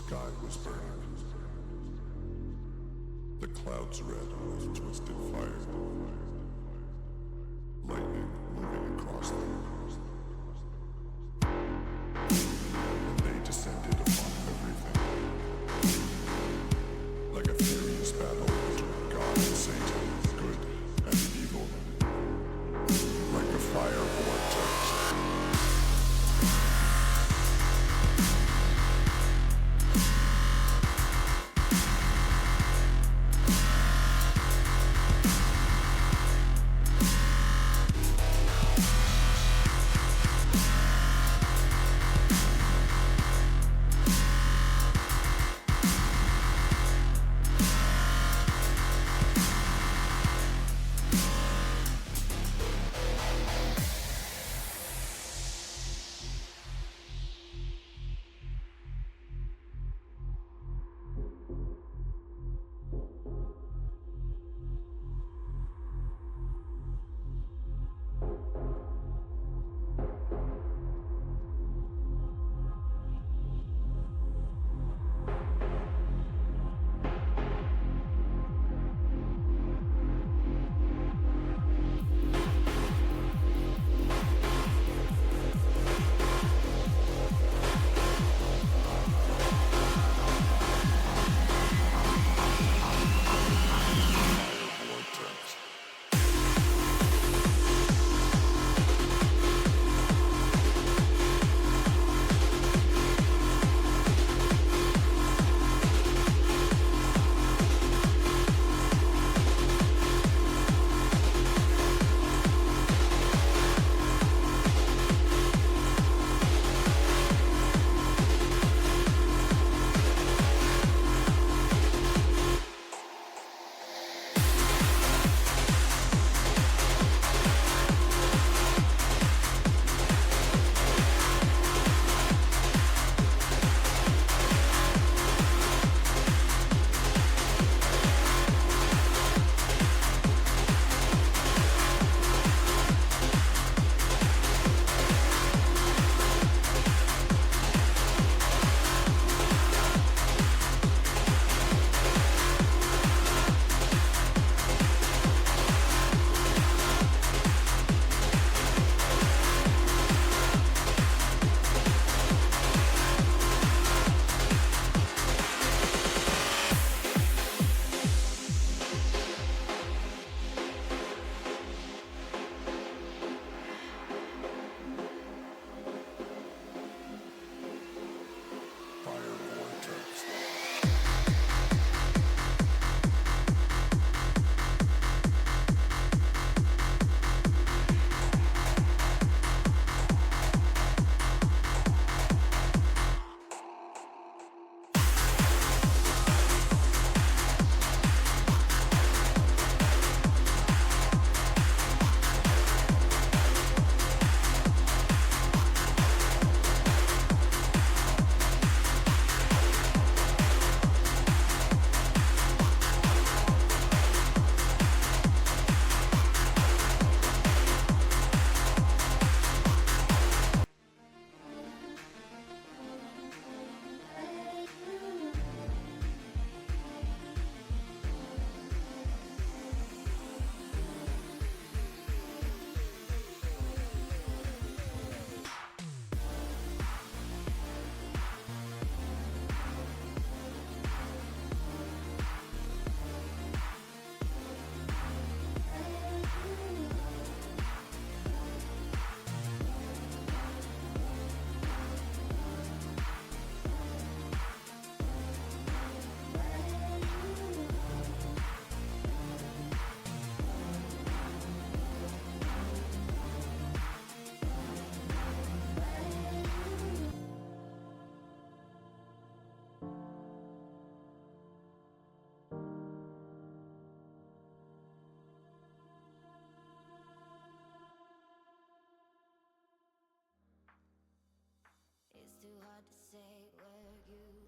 sky was burning. The clouds red with twisted fire. Lightning moving across them. And they descended upon everything. Like a furious battle between God and Satan, good and evil. Like a fire vortex.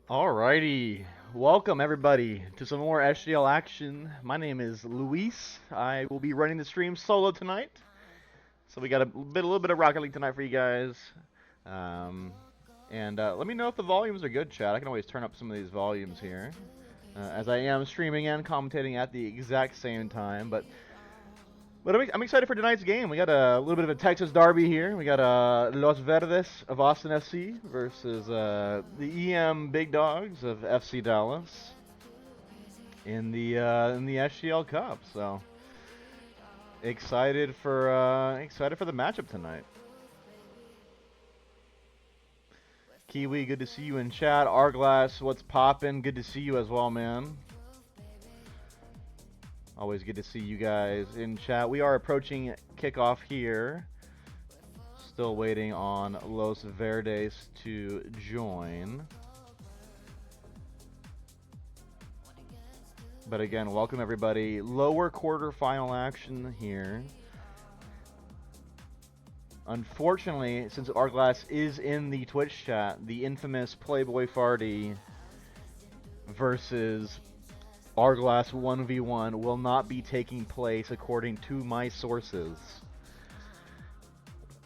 Alrighty, welcome everybody to some more SGL action. My name is Luis. I will be running the stream solo tonight. So we got a little bit of Rocket League tonight for you guys. And let me know if the volumes are good, chat. I can always turn up some of these volumes here, as I am streaming and commentating at the exact same time. But I'm excited for tonight's game. We got a little bit of a Texas derby here. We got Los Verdes of Austin FC versus the EM Big Dogs of FC Dallas in the SGL Cup. So excited for the matchup tonight. Kiwi, good to see you in chat. Arglass, what's poppin'? Good to see you as well, man. Always good to see you guys in chat. We are approaching kickoff here. Still waiting on Los Verdes to join. But again, welcome everybody. Lower quarterfinal action here. Unfortunately, since Arglass is in the Twitch chat, the infamous Playboy Farty versus Arglass 1v1 will not be taking place according to my sources.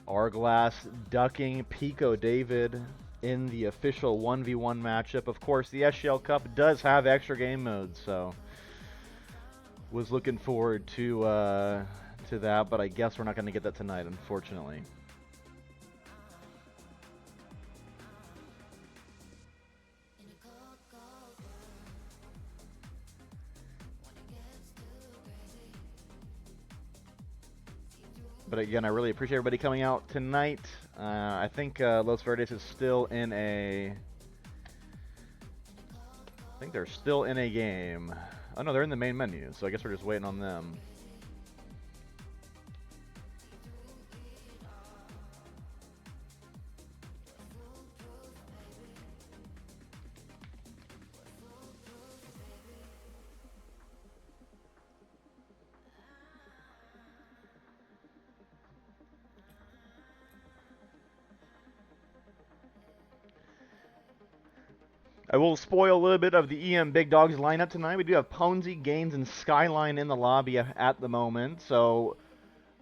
Arglass ducking Pico David in the official 1v1 matchup. Of course, the SGL Cup does have extra game modes, so was looking forward to that, but I guess we're not going to get that tonight, unfortunately. But again, I really appreciate everybody coming out tonight. I think Los Verdes is still in a... I think they're still in a game. Oh no, they're in the main menu, so I guess we're just waiting on them. I will spoil a little bit of the EM Big Dogs lineup tonight. We do have Ponzi, Gaines, and Skyline in the lobby at the moment. So,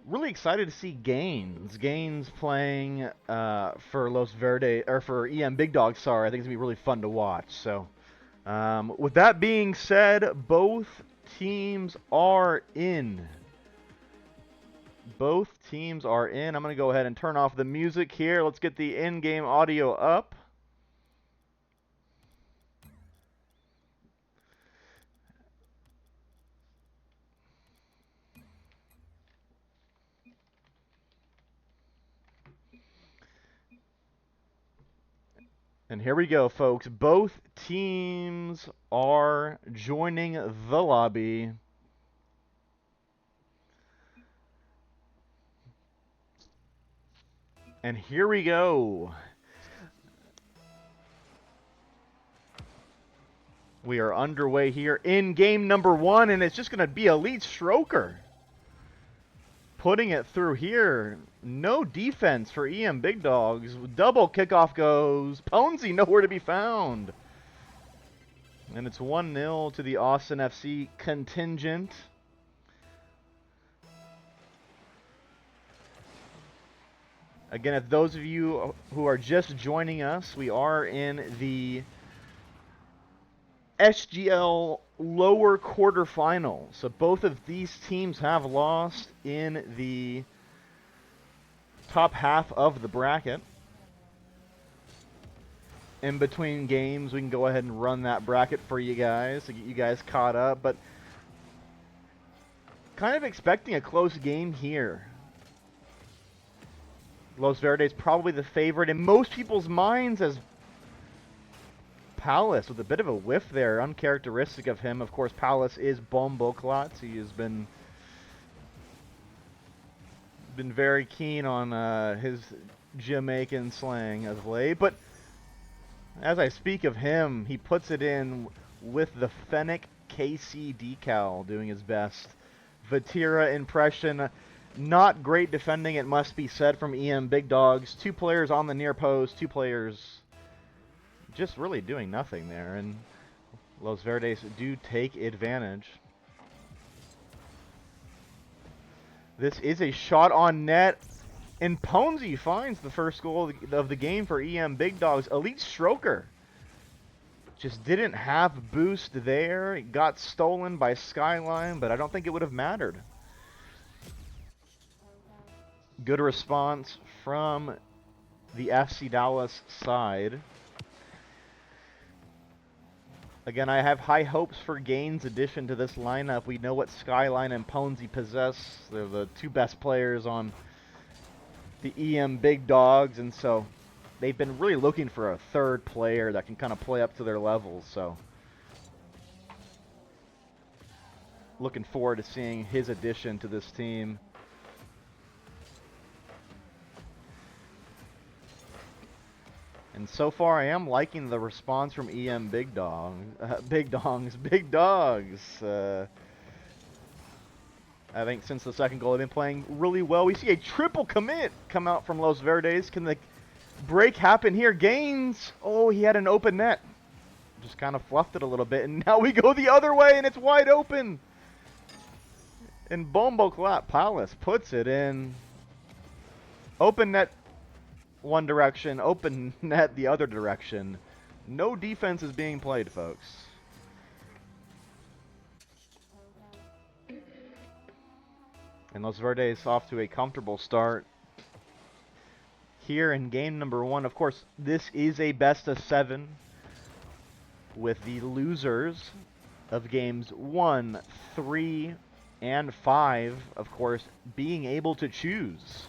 really excited to see Gaines. Gaines playing for Los Verdes, or for EM Big Dogs, sorry. I think it's going to be really fun to watch. So, with that being said, both teams are in. Both teams are in. I'm going to go ahead and turn off the music here. Let's get the in-game audio up. And here we go, folks. Both teams are joining the lobby. And here we go. We are underway here in game number 1, and it's just going to be Elite Stroker putting it through here. No defense for EM Big Dogs. Double kickoff goes. Ponzi nowhere to be found. And it's 1-0 to the Austin FC contingent. Again, if those of you who are just joining us, we are in the SGL lower quarterfinal. So both of these teams have lost in the top half of the bracket. In between games, we can go ahead and run that bracket for you guys to get you guys caught up. But kind of expecting a close game here. Los Verdes probably the favorite in most people's minds, as Palace with a bit of a whiff there, uncharacteristic of him. Of course, Palace is Bomboklats. He has been very keen on his Jamaican slang of late. But as I speak of him, he puts it in with the Fennec KC decal, doing his best. Vatira impression. Not great defending, it must be said, from EM Big Dogs. 2 players on the near post, 2 players just really doing nothing there, and Los Verdes do take advantage. This is a shot on net. And Ponzi finds the first goal of the game for EM Big Dogs. Elite Stroker just didn't have boost there. It got stolen by Skyline, but I don't think it would have mattered. Good response from the FC Dallas side. Again, I have high hopes for Gaines' addition to this lineup. We know what Skyline and Ponzi possess. They're the two best players on the EM Big Dogs, and so they've been really looking for a third player that can kind of play up to their levels. So looking forward to seeing his addition to this team. And so far, I am liking the response from EM Big Dogs. Big Dogs. I think since the second goal, they've been playing really well. We see a triple commit come out from Los Verdes. Can the break happen here? Gaines. Oh, he had an open net. Just kind of fluffed it a little bit. And now we go the other way, and it's wide open. And Bombo Clap Palace puts it in. Open net one direction, open net the other direction. No defense is being played, folks. And Los Verdes off to a comfortable start here in game number 1. Of course, this is a best of 7 with the losers of games 1, 3, and 5, of course, being able to choose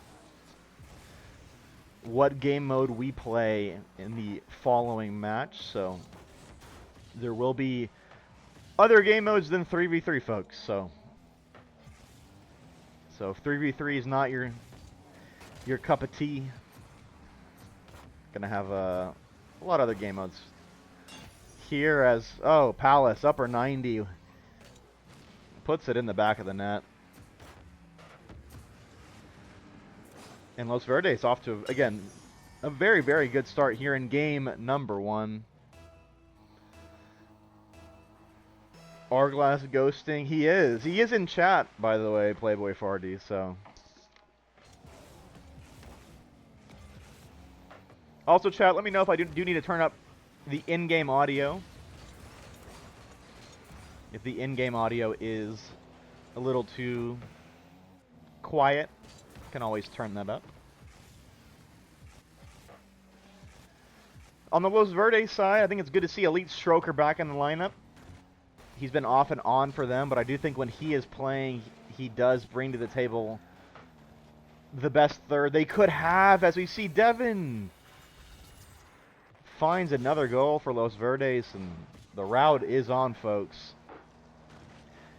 what game mode we play in the following match. So there will be other game modes than 3v3, folks. So if 3v3 is not your cup of tea, gonna have a lot of other game modes here. As Palace upper 90 puts it in the back of the net. And Los Verdes off to, again, a very, very good start here in game number 1. Arglass ghosting. He is in chat, by the way, Playboy Fardy, so. Also, chat, let me know if I do need to turn up the in-game audio. If the in-game audio is a little too quiet, can always turn that up. On the Los Verdes side, I think it's good to see Elite Stroker back in the lineup. He's been off and on for them, but I do think when he is playing, he does bring to the table the best third they could have, as we see Devin finds another goal for Los Verdes, and the route is on, folks.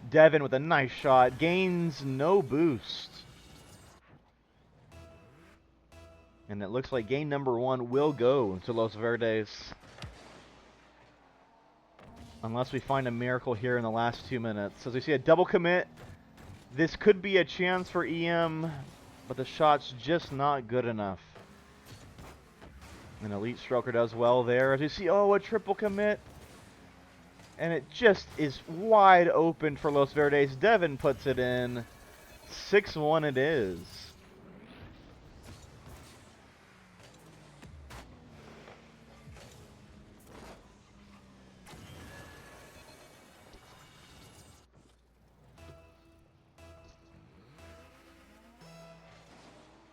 Devin with a nice shot, gains no boost. And it looks like game number 1 will go to Los Verdes. Unless we find a miracle here in the last 2 minutes. As we see a double commit, this could be a chance for EM, but the shot's just not good enough. And Elite Stroker does well there. As you see, a triple commit. And it just is wide open for Los Verdes. Devin puts it in. 6-1 it is.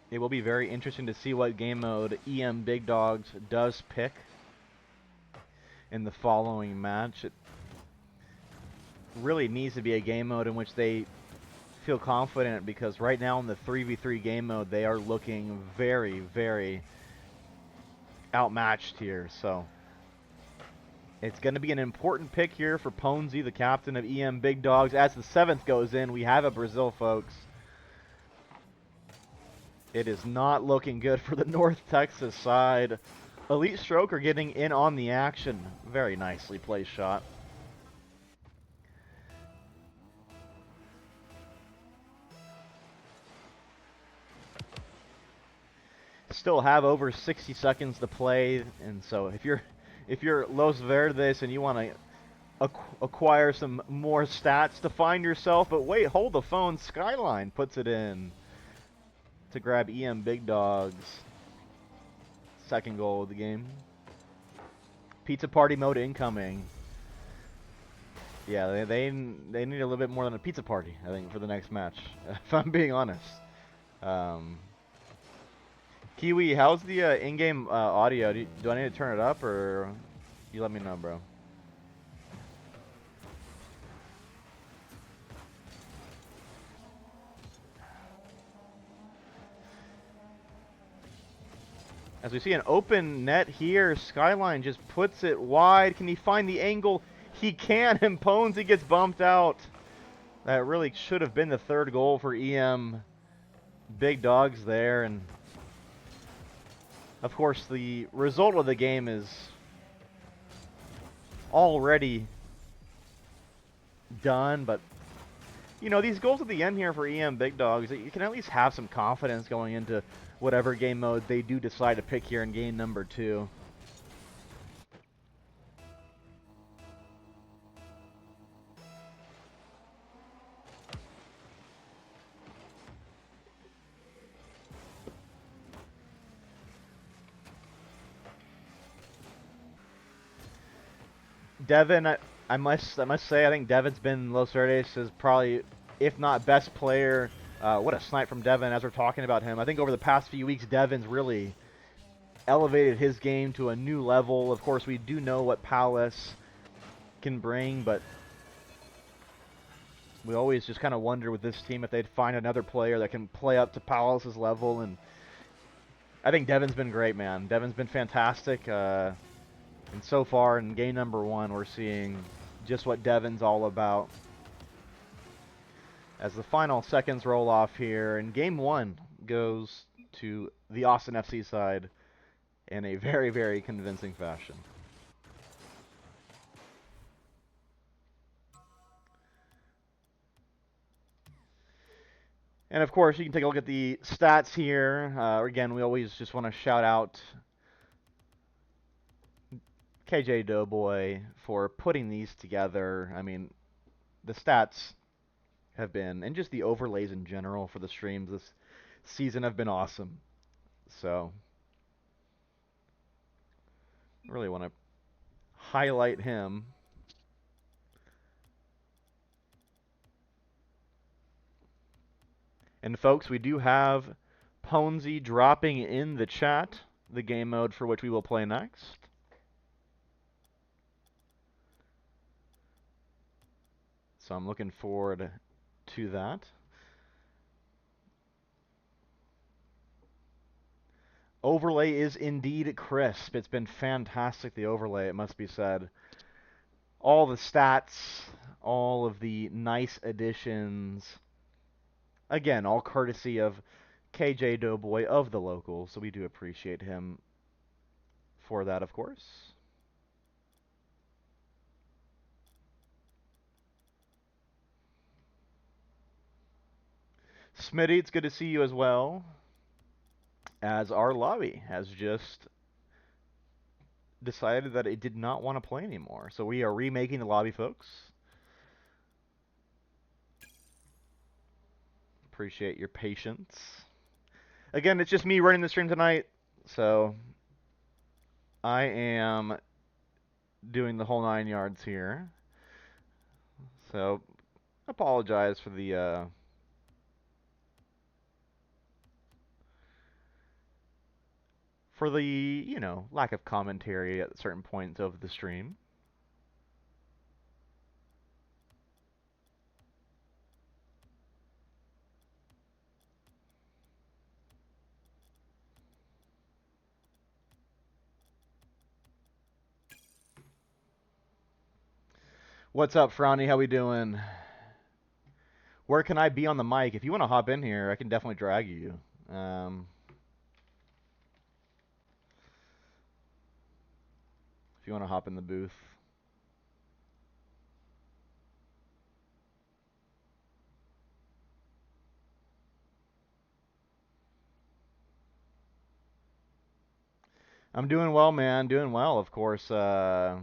It will be very interesting to see what game mode EM Big Dogs does pick in the following match. It really needs to be a game mode in which they feel confident, because right now in the 3v3 game mode, they are looking very, very outmatched here. So it's going to be an important pick here for Ponzi, the captain of EM Big Dogs. As the 7th goes in, we have a Brazil, folks. It is not looking good for the North Texas side. Elite Stroker getting in on the action. Very nicely placed shot. Still have over 60 seconds to play, and so if you're Los Verdes and you want to acquire some more stats to find yourself, but wait, hold the phone. Skyline puts it in. to grab EM Big Dog's second goal of the game. Pizza party mode incoming. Yeah, they need a little bit more than a pizza party, I think, for the next match, if I'm being honest. Kiwi, how's the in-game audio? Do I need to turn it up, or you let me know, bro? As we see an open net here, Skyline just puts it wide. Can he find the angle? He can, and Ponzi gets bumped out. That really should have been the third goal for EM Big Dogs there, and of course the result of the game is already done, but you know, these goals at the end here for EM Big Dogs, you can at least have some confidence going into whatever game mode they do decide to pick here in game number 2. Devin, I must say, I think Devin's been Los Verdes is probably, if not best player. What a snipe from Devin as we're talking about him. I think over the past few weeks, Devin's really elevated his game to a new level. Of course, we do know what Palace can bring, but we always just kind of wonder with this team if they'd find another player that can play up to Palace's level. And I think Devin's been great, man. Devin's been fantastic. And so far in game number 1, we're seeing just what Devin's all about. As the final seconds roll off here, and game 1 goes to the Austin FC side in a very, very convincing fashion. And of course, you can take a look at the stats here. Again, we always just want to shout out KJ Doughboy for putting these together. I mean, the stats have been, and just the overlays in general for the streams this season have been awesome. So, really want to highlight him. And folks, we do have Ponzi dropping in the chat the game mode for which we will play next. So I'm looking forward to that. Overlay is indeed crisp. It's been fantastic, the overlay, it must be said. All the stats, all of the nice additions. Again, all courtesy of KJ Doughboy of the locals, so we do appreciate him for that, of course. Smitty, it's good to see you as well. As our lobby has just decided that it did not want to play anymore. So we are remaking the lobby, folks. Appreciate your patience. Again, it's just me running the stream tonight, so I am doing the whole 9 yards here. So apologize for the you know, lack of commentary at certain points of the stream. What's up, Frowny? How we doing? Where can I be on the mic? If you want to hop in here, I can definitely drag you. If you want to hop in the booth. I'm doing well, man. Doing well, of course. My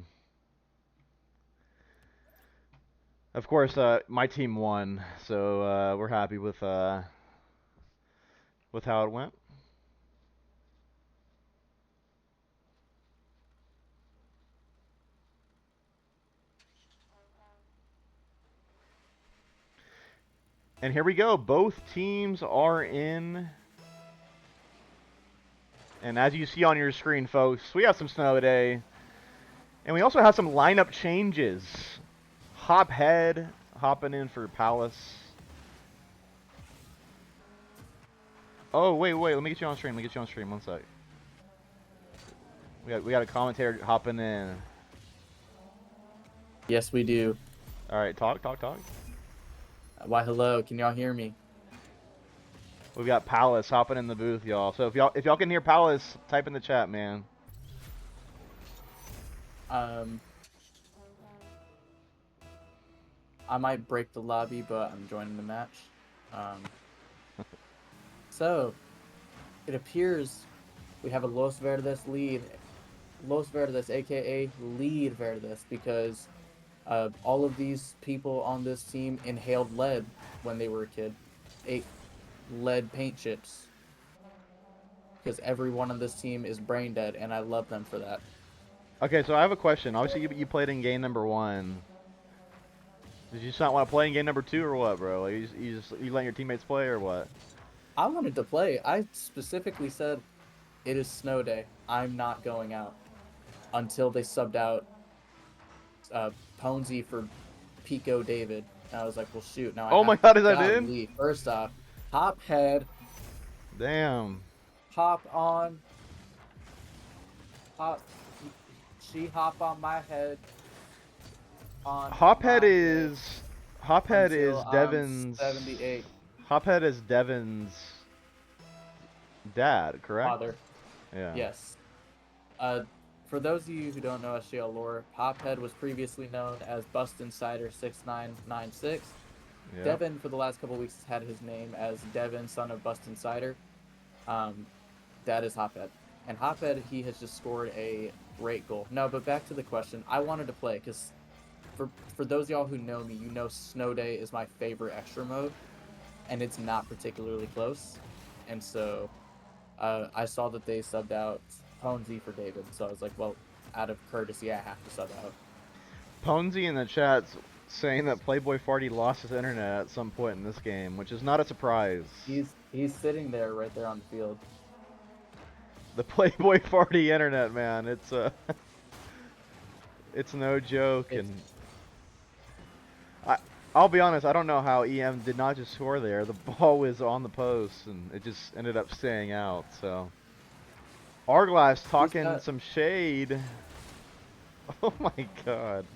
team won, so we're happy with with how it went. And here we go. Both teams are in. And as you see on your screen, folks, we have some snow today. And we also have some lineup changes. Hophead hopping in for Palace. Oh, wait. Let me get you on stream. One sec. We got a commentator hopping in. Yes, we do. All right, talk. Why, hello. Can y'all hear me? We've got Palace hopping in the booth, y'all. So if y'all can hear Palace, type in the chat, man. I might break the lobby, but I'm joining the match. So, it appears we have a Los Verdes lead. Los Verdes, aka Lead Verdes, because all of these people on this team inhaled lead when they were a kid. Ate lead paint chips. Because everyone on this team is brain dead, and I love them for that. Okay, so I have a question. Obviously, you played in game number 1. Did you just not want to play in game number 2 or what, bro? Like, you letting your teammates play or what? I wanted to play. I specifically said, it is snow day. I'm not going out. Until they subbed out Ponzi for Pico David. And I was like, well, shoot. Now I Oh have my god, is that gotta in? leave. First off, hop head, Damn. hop on. She hop on my head. Hophead my is until I'm Devin's 78. Hophead is Devin's dad, correct? Father. Yeah. Yes. For those of you who don't know SJL lore, Hophead was previously known as Bust Insider 6996. Yep. Devin, for the last couple weeks, has had his name as Devin, son of Bust Insider. That is Hophead. And Hophead, he has just scored a great goal. No, but back to the question. I wanted to play because for those of y'all who know me, you know Snow Day is my favorite extra mode, and it's not particularly close. And so I saw that they subbed out Ponzi for David, so I was like, well, out of courtesy, I have to sub out. Ponzi in the chat's saying that Playboy Farty lost his internet at some point in this game, which is not a surprise. He's sitting there right there on the field. The Playboy Farty internet, man, it's it's no joke. And I'll be honest, I don't know how EM did not just score there. The ball was on the post and it just ended up staying out. So Arglass talking some shade. Oh my god.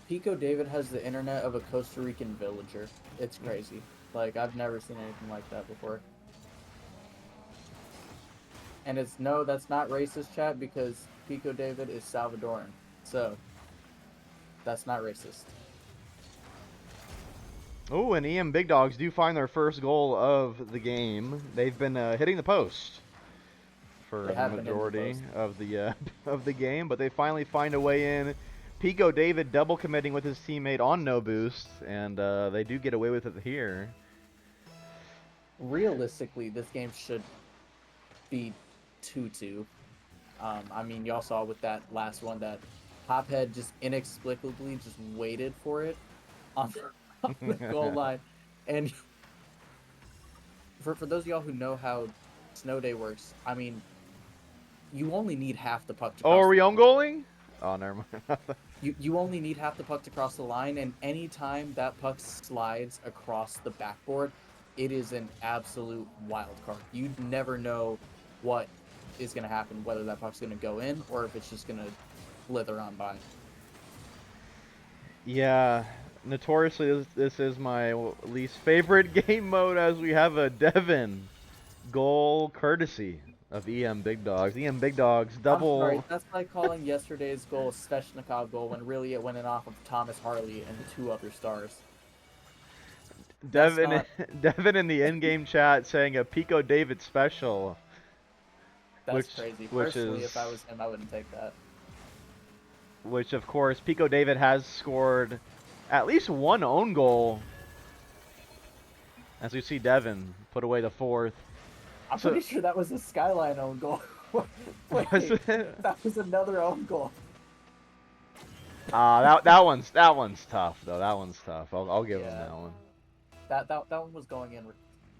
Pico David has the internet of a Costa Rican villager. It's crazy. Like, I've never seen anything like that before. And it's, no, that's not racist, chat, because Pico David is Salvadoran. So, that's not racist. Oh, and EM Big Dogs do find their first goal of the game. They've been hitting the post for the majority of the game, but they finally find a way in. Pico David double committing with his teammate on no boost, and they do get away with it here. Realistically, this game should be 2-2. I mean, y'all saw with that last one that Hophead just inexplicably just waited for it on the goal line. And for those of y'all who know how Snow Day works, I mean, you only need half the puck to cross. Oh, are we on goaling? Oh, never mind. You only need half the puck to cross the line, and anytime that puck slides across the backboard, it is an absolute wild card. You never know what is going to happen, whether that puck's going to go in or if it's just going to slither on by. Yeah, notoriously, this is my least favorite game mode, as we have a Devin goal courtesy of EM Big Dogs. EM Big Dogs double. I'm sorry, that's like calling yesterday's goal a Sveshnikov goal when really it went in off of Thomas Harley and 2 other stars. Devin in the in-game chat saying a Pico David special. That's crazy. Personally, if I was him, I wouldn't take that. Which, of course, Pico David has scored at least one own goal. As we see Devin put away the 4th. I'm So pretty sure that was a Skyline own goal. was Wait, it? that was another own goal. That one's tough though. That one's tough. I'll give him Yeah, that one. that one was going in.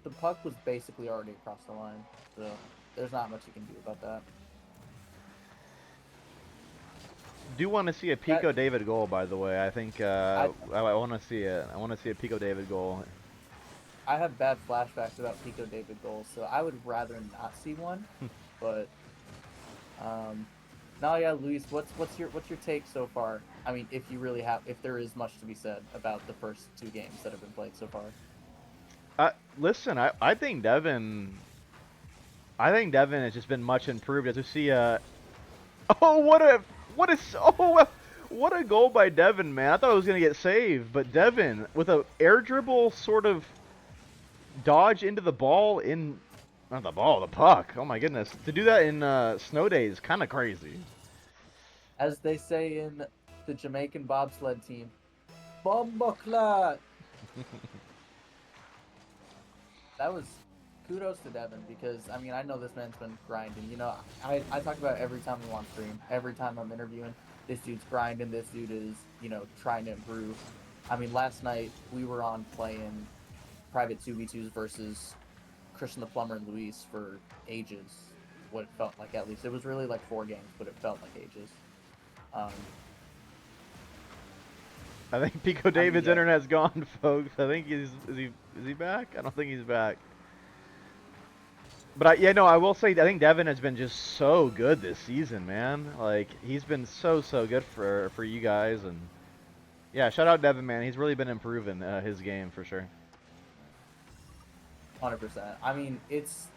The puck was basically already across the line, so there's not much you can do about that. Do want to see a That Pico David goal, by the way. I think I I want to see it. I want to see a Pico David goal. I have bad flashbacks about Pico David goals, so I would rather not see one. But um, no, yeah, Luis, what's your take so far? I mean, if you really have, if there is much to be said about the first two games that have been played so far. Listen, I think Devin has just been much improved as we see. Oh, what a goal by Devin, man! I thought it was gonna get saved, but Devin with a air dribble sort of dodge into the ball in, not the ball, the puck. Oh my goodness, to do that in snow days, kind of crazy. As they say in the Jamaican bobsled team, Bomboclat! That was kudos to Devin because I mean I know this man's been grinding. I talk about every time I'm on stream, every time I'm interviewing, this dude's grinding, this dude is, trying to improve. I mean last night we were on playing private 2v2s versus Christian the Plumber and Luis for ages. What it felt like, at least. It was really like 4 games, but it felt like ages. Um, I think Pico I mean, David's yeah, internet's gone, folks. I think is he back? I don't think he's back. But yeah, no, I will say I think Devin has been just so good this season, man. Like he's been so good for you guys, and yeah, shout out Devin, man. He's really been improving his game for sure. 100%. I mean, it's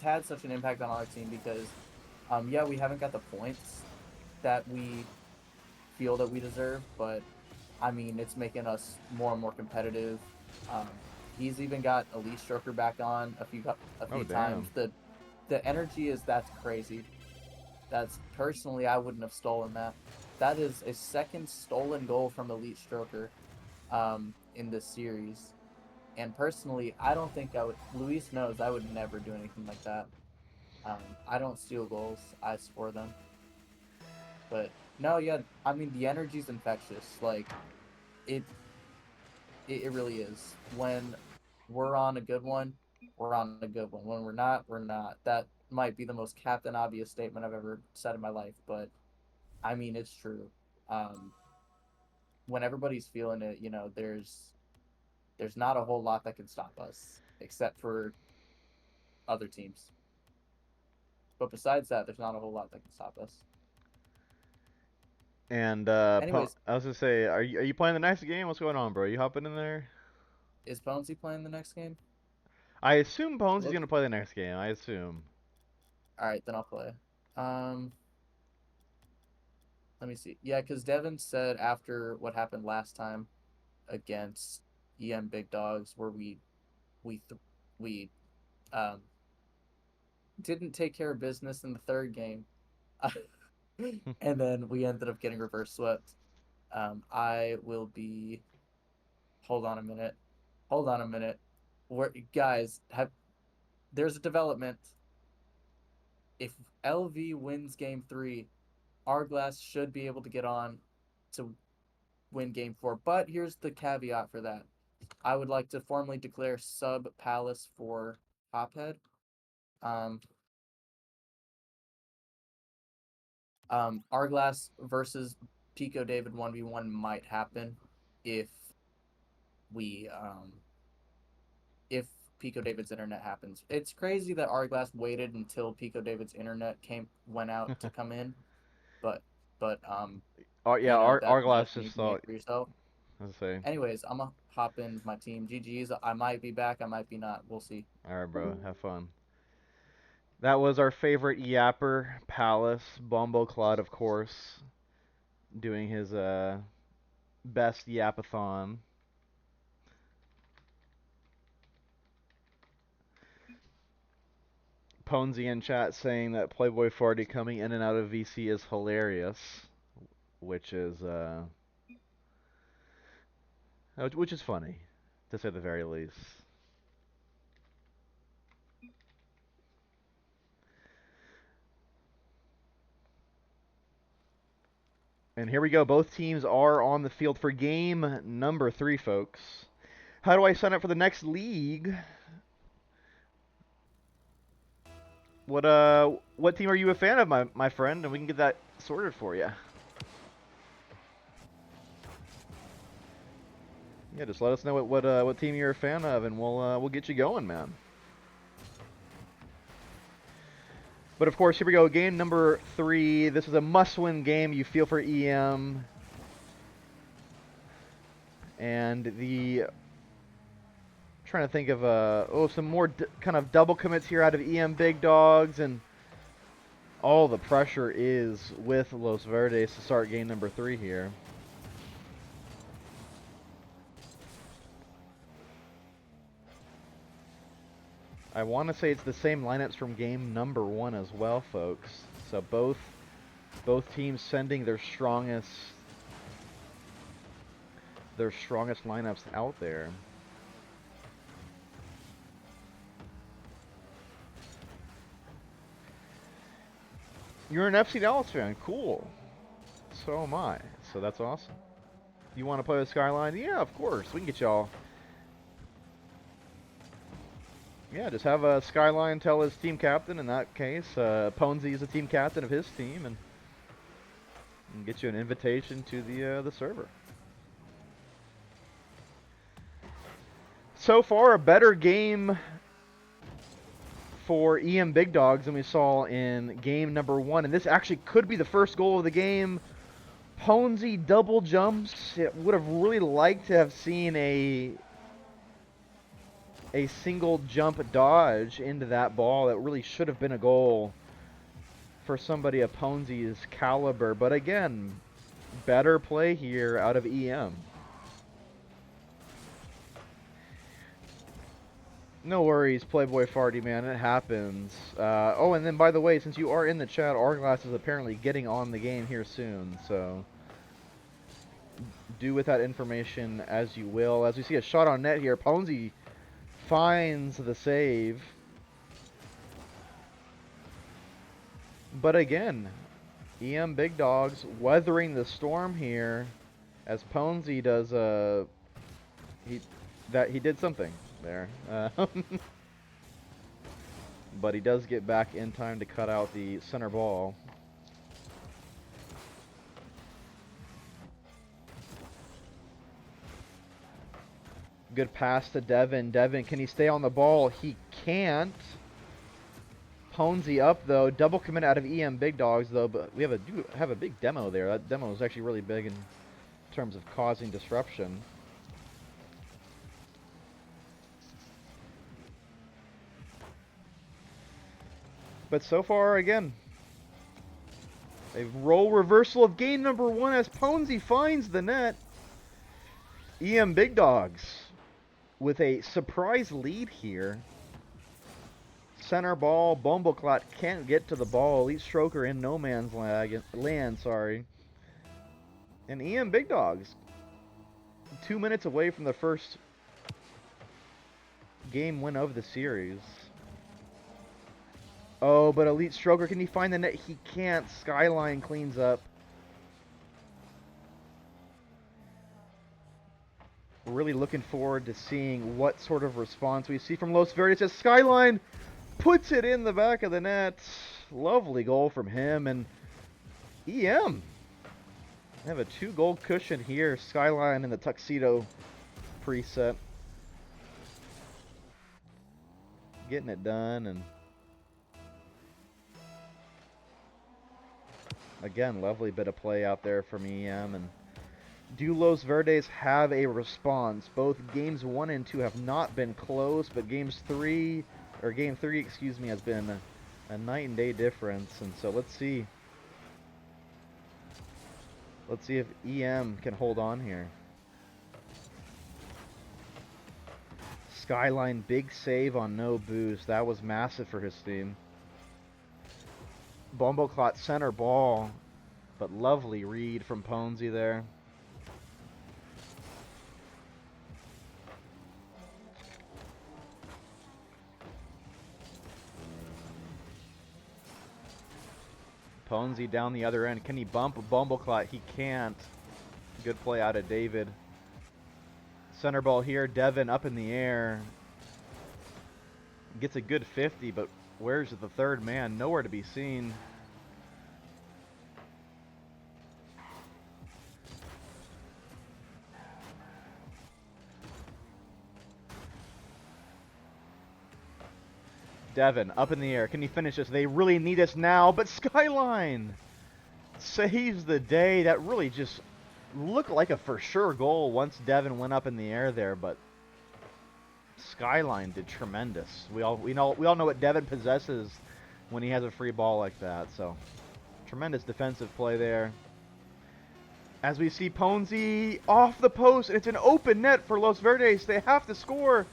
had such an impact on our team because, yeah, we haven't got the points that we feel that we deserve, but I mean, it's making us more and more competitive. Um, he's even got Elite Stroker back on a Oh few damn. times. The energy is that's crazy. That's personally, I wouldn't have stolen that. That is a second stolen goal from Elite Stroker, in this series. And personally, I don't think I would. Luis knows I would never do anything like that. I don't steal goals; I score them. But no, yeah, I mean the energy's infectious. Like it, it really is. When we're on a good one, we're on a good one. When we're not, we're not. That might be the most Captain Obvious statement I've ever said in my life, but I mean it's true. Um, when everybody's feeling it, there's not a whole lot that can stop us except for other teams. But besides that, there's not a whole lot that can stop us. And Anyways, I was gonna say, are you playing the next game? What's going on, bro? You hopping in there? is Bonesy playing the next game? I assume Bones is Look, gonna play the next game. I assume. all right, then I'll play. Um, Let me see. Yeah, because Devin said after what happened last time against EM Big Dogs, where we th- we um didn't take care of business in the third game, and then we ended up getting reverse swept. I will be. Hold on a minute. Hold on a minute. Where guys have there's a development. If LV wins game 3, Arglass should be able to get on to win game 4. But here's the caveat for that. I would like to formally declare sub Palace for Hophead. Um, Arglass versus Pico David 1v1 might happen if we if Pico David's internet happens. It's crazy that Arglass waited until Pico David's internet went out to come in, but but Oh yeah, that Arglass judgment you just can make thought. for yourself. Let's say. Anyways, I'm gonna hop in my team. GG's. I might be back. I might be not. We'll see. All right, bro. Have fun. That was our favorite yapper, Palace, Bumbleclad, of course, doing his best yapathon. Ponzi in chat saying that Playboy 40 coming in and out of VC is hilarious, which is which is funny, to say the very least. And here we go. Both teams are on the field for game number 3, folks. How do I sign up for the next league? What team are you a fan of, my friend? And we can get that sorted for you. Yeah, just let us know what team you're a fan of, and we'll get you going, man. But of course, here we go. Game number 3. This is a must-win game. You feel for EM, and trying to think of some more kind of double commits here out of EM Big Dogs, and all the pressure is with Los Verdes to start game number 3 here. I want to say it's the same lineups from game number 1 as well, folks. So both teams sending their strongest lineups out there. You're an FC Dallas fan. Cool. So am I. So that's awesome. You want to play with Skyline? Yeah, of course. We can get y'all. Yeah, just have Skyline tell his team captain, in that case, Ponzi is the team captain of his team, and get you an invitation to the server. So far, a better game for EM Big Dogs than we saw in game number 1, and this actually could be the first goal of the game. Ponzi double jumps. It would have really liked to have seen a single jump dodge into that ball. That really should have been a goal for somebody of Ponzi's caliber. But again, better play here out of EM. No worries, Playboy Farty, man. It happens. Oh, and then by the way, since you are in the chat, Arglass is apparently getting on the game here soon. So do with that information as you will. As we see a shot on net here, Ponzi finds the save. But again, EM Big Dogs weathering the storm here, as Ponzi does. He did something there, but he does get back in time to cut out the center ball. Good pass to Devin. Devin, can he stay on the ball? He can't. Ponzi up though. Double commit out of EM Big Dogs though, but we do have a big demo there. That demo is actually really big in terms of causing disruption. But so far, again, a role reversal of game number 1 as Ponzi finds the net. EM Big Dogs with a surprise lead here. Center ball, Bumbleclot can't get to the ball. Elite Stroker in no man's land, sorry. And EM Big Dogs 2 minutes away from the first game win of the series. Oh, but Elite Stroker, can he find the net? He can't. Skyline cleans up. We're really looking forward to seeing what sort of response we see from Los Verdes as Skyline puts it in the back of the net. Lovely goal from him. And EM have a 2-goal cushion here. Skyline in the tuxedo preset. Getting it done. And again, lovely bit of play out there from EM. And do Los Verdes have a response? Both games 1 and 2 have not been close, but game 3, excuse me, has been a night and day difference. And so let's see. Let's see if EM can hold on here. Skyline, big save on no boost. That was massive for his team. Bumbleclot center ball, but lovely read from Ponzi there. Ponzi down the other end. Can he bump Bumbleclot? He can't. Good play out of David. Center ball here. Devin up in the air. Gets a good 50, but where's the third man? Nowhere to be seen. Devin up in the air. Can he finish this? They really need us now, but Skyline saves the day. That really just looked like a for sure goal once Devin went up in the air there, but Skyline did tremendous. We all know what Devin possesses when he has a free ball like that. So tremendous defensive play there. As we see Ponzi off the post, and it's an open net for Los Verdes. They have to score,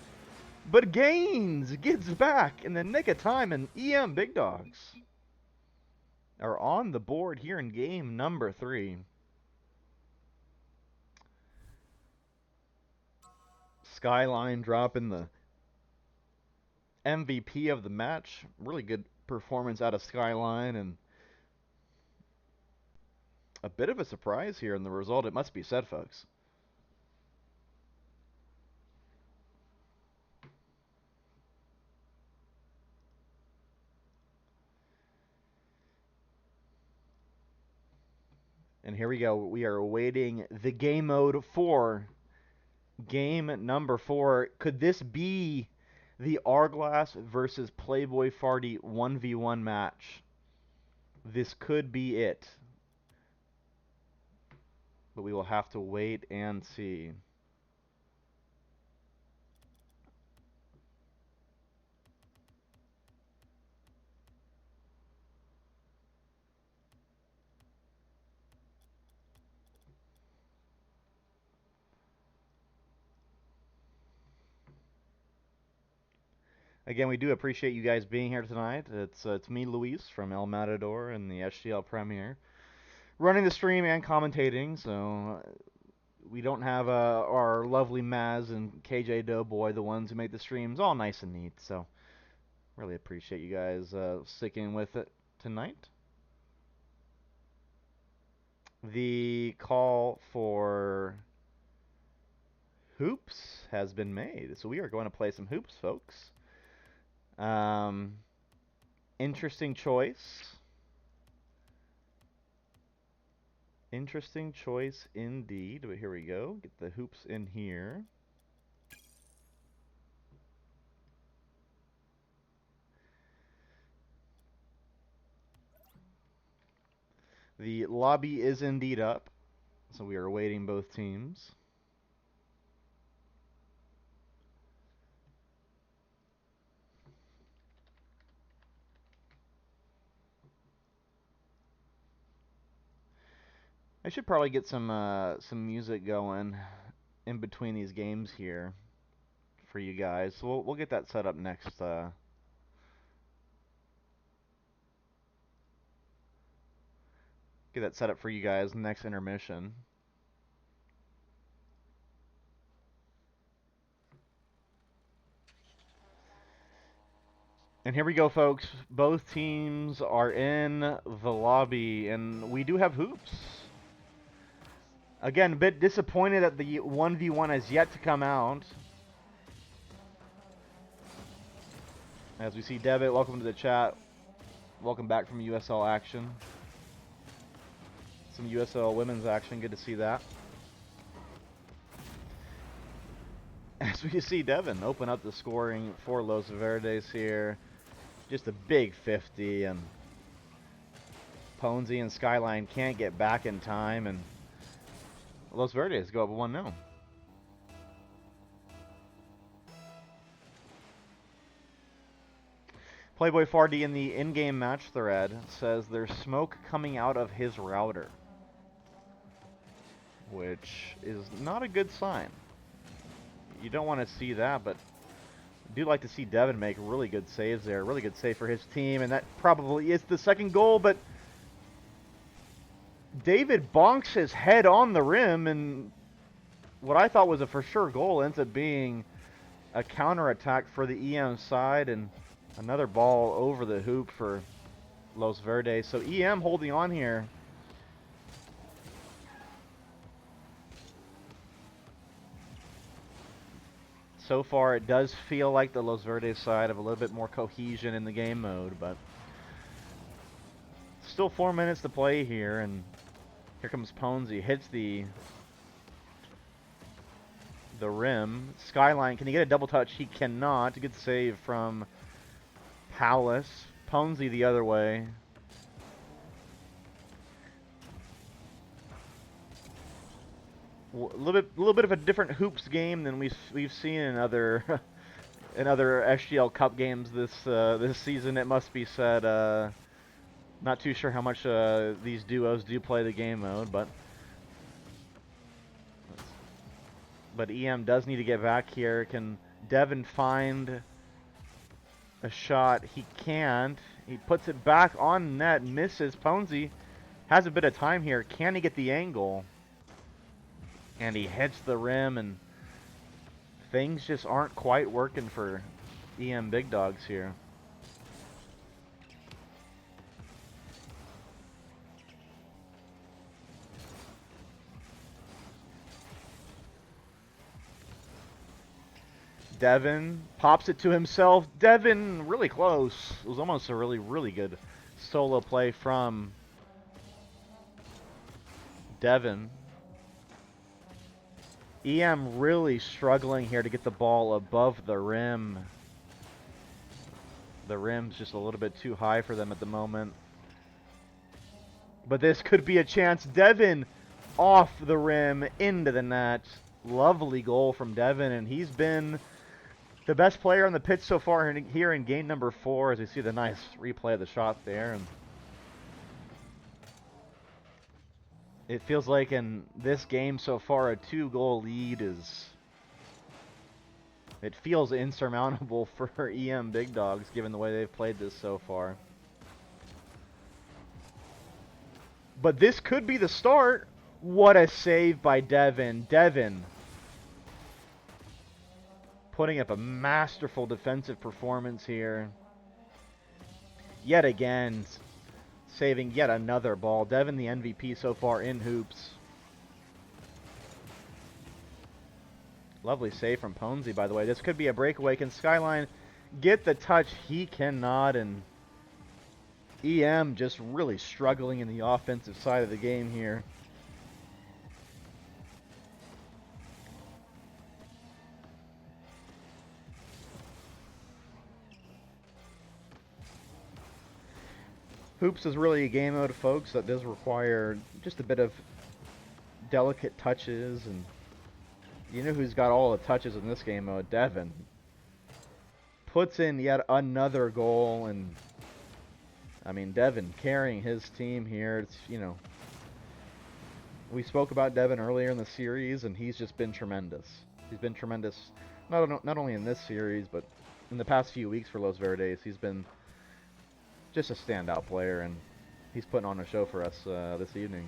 but Gaines gets back in the nick of time, and EM Big Dogs are on the board here in game number 3. Skyline dropping the MVP of the match. Really good performance out of Skyline, and a bit of a surprise here in the result, it must be said, folks. And here we go. We are awaiting the game mode for game number 4. Could this be the Arglass versus Playboy Farty 1v1 match? This could be it. But we will have to wait and see. Again, we do appreciate you guys being here tonight. It's me, Luis, from El Matador and the SGL Premier, running the stream and commentating. So we don't have our lovely Maz and KJ Doughboy, the ones who make the streams all nice and neat. So really appreciate you guys sticking with it tonight. The call for hoops has been made, so we are going to play some hoops, folks. Interesting choice. Interesting choice indeed. But here we go. Get the hoops in here. The lobby is indeed up, so we are awaiting both teams. I should probably get some music going in between these games here for you guys. So we'll get that set up next. Get that set up for you guys next intermission. And here we go, folks. Both teams are in the lobby, and we do have hoops. Again, a bit disappointed that the 1v1 has yet to come out. As we see Devitt, welcome to the chat. Welcome back from USL action. Some USL women's action, good to see that. As we see Devin open up the scoring for Los Verdes here. Just a big 50, and Ponzi and Skyline can't get back in time, and Los Verdes go up 1-0. Playboy Fardy in the in-game match thread says there's smoke coming out of his router, which is not a good sign. You don't want to see that, but I do like to see Devin make really good saves there. Really good save for his team, and that probably is the second goal, but David bonks his head on the rim, and what I thought was a for sure goal ends up being a counterattack for the EM side, and another ball over the hoop for Los Verdes. So EM holding on here. So far, it does feel like the Los Verdes side have a little bit more cohesion in the game mode, but still 4 minutes to play here, and here comes Ponzi. Hits the rim. Skyline, can he get a double touch? He cannot. Good save from Palace. Ponzi the other way. A little bit of a different hoops game than we've seen in other in other SGL Cup games this season. It must be said. Not too sure how much these duos do play the game mode, but EM does need to get back here. Can Devin find a shot? He can't. He puts it back on net, misses. Ponzi has a bit of time here. Can he get the angle? And he hits the rim, and things just aren't quite working for EM Big Dogs here. Devin pops it to himself. Devin really close. It was almost a really, really good solo play from Devin. EM really struggling here to get the ball above the rim. The rim's just a little bit too high for them at the moment. But this could be a chance. Devin off the rim into the net. Lovely goal from Devin, and he's been the best player on the pitch so far here in game number 4, as we see the nice replay of the shot there. And it feels like in this game so far, a 2-goal lead it feels insurmountable for EM Big Dogs, given the way they've played this so far. But this could be the start. What a save by Devin. Devin putting up a masterful defensive performance here. Yet again, saving yet another ball. Devin, the MVP so far in hoops. Lovely save from Ponzi, by the way. This could be a breakaway. Can Skyline get the touch? He cannot, and EM just really struggling in the offensive side of the game here. Hoops is really a game mode, folks, that does require just a bit of delicate touches, and you know who's got all the touches in this game mode? Devin. Puts in yet another goal, and I mean, Devin carrying his team here. It's, you know, we spoke about Devin earlier in the series, and he's just been tremendous. He's been tremendous, not only in this series, but in the past few weeks for Los Verdes. He's been just a standout player, and he's putting on a show for us this evening.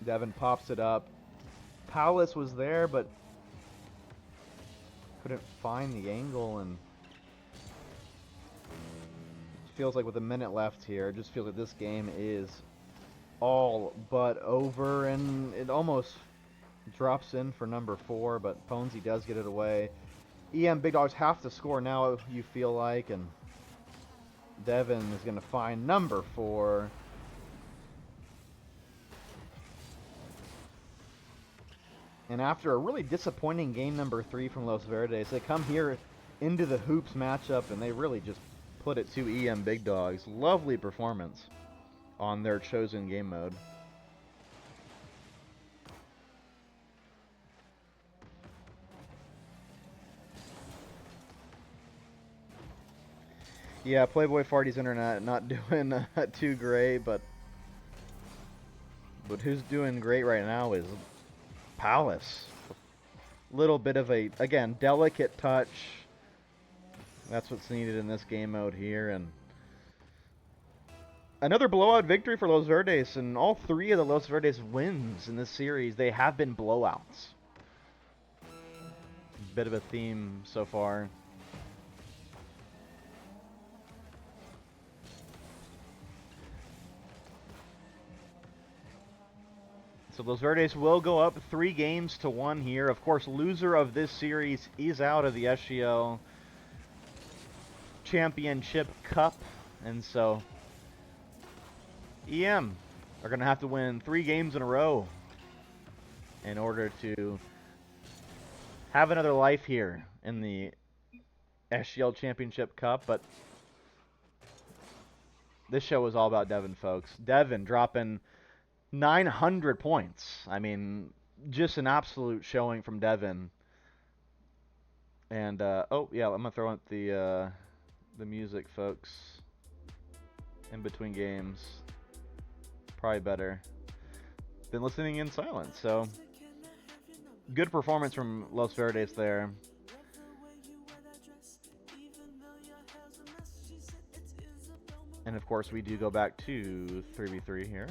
Devin pops it up. Palace was there, but couldn't find the angle, and it feels like with a minute left here, it just feels like this game is all but over, and it almost drops in for number 4, but Ponzi does get it away. EM Big Dogs have to score now, you feel like, and Devin is going to find number 4. And after a really disappointing game number 3 from Los Verdes, they come here into the hoops matchup, and they really just put it to EM Big Dogs. Lovely performance on their chosen game mode. Yeah, Playboy Farty's internet not doing too great, but who's doing great right now is Palace. Little bit of a, again, delicate touch. That's what's needed in this game mode here, and another blowout victory for Los Verdes, and all 3 of the Los Verdes wins in this series, they have been blowouts. bit of a theme so far. So Los Verdes will go up 3-1 here. Of course, loser of this series is out of the SGL Championship Cup. And so EM are going to have to win 3 games in a row in order to have another life here in the SGL Championship Cup. But this show is all about Devin, folks. Devin dropping 900 points. I mean, just an absolute showing from Devin. And oh yeah, I'm gonna throw out the music, folks. In between games, probably better than listening in silence. So good performance from Los Verdes there. And of course, we do go back to 3v3 here.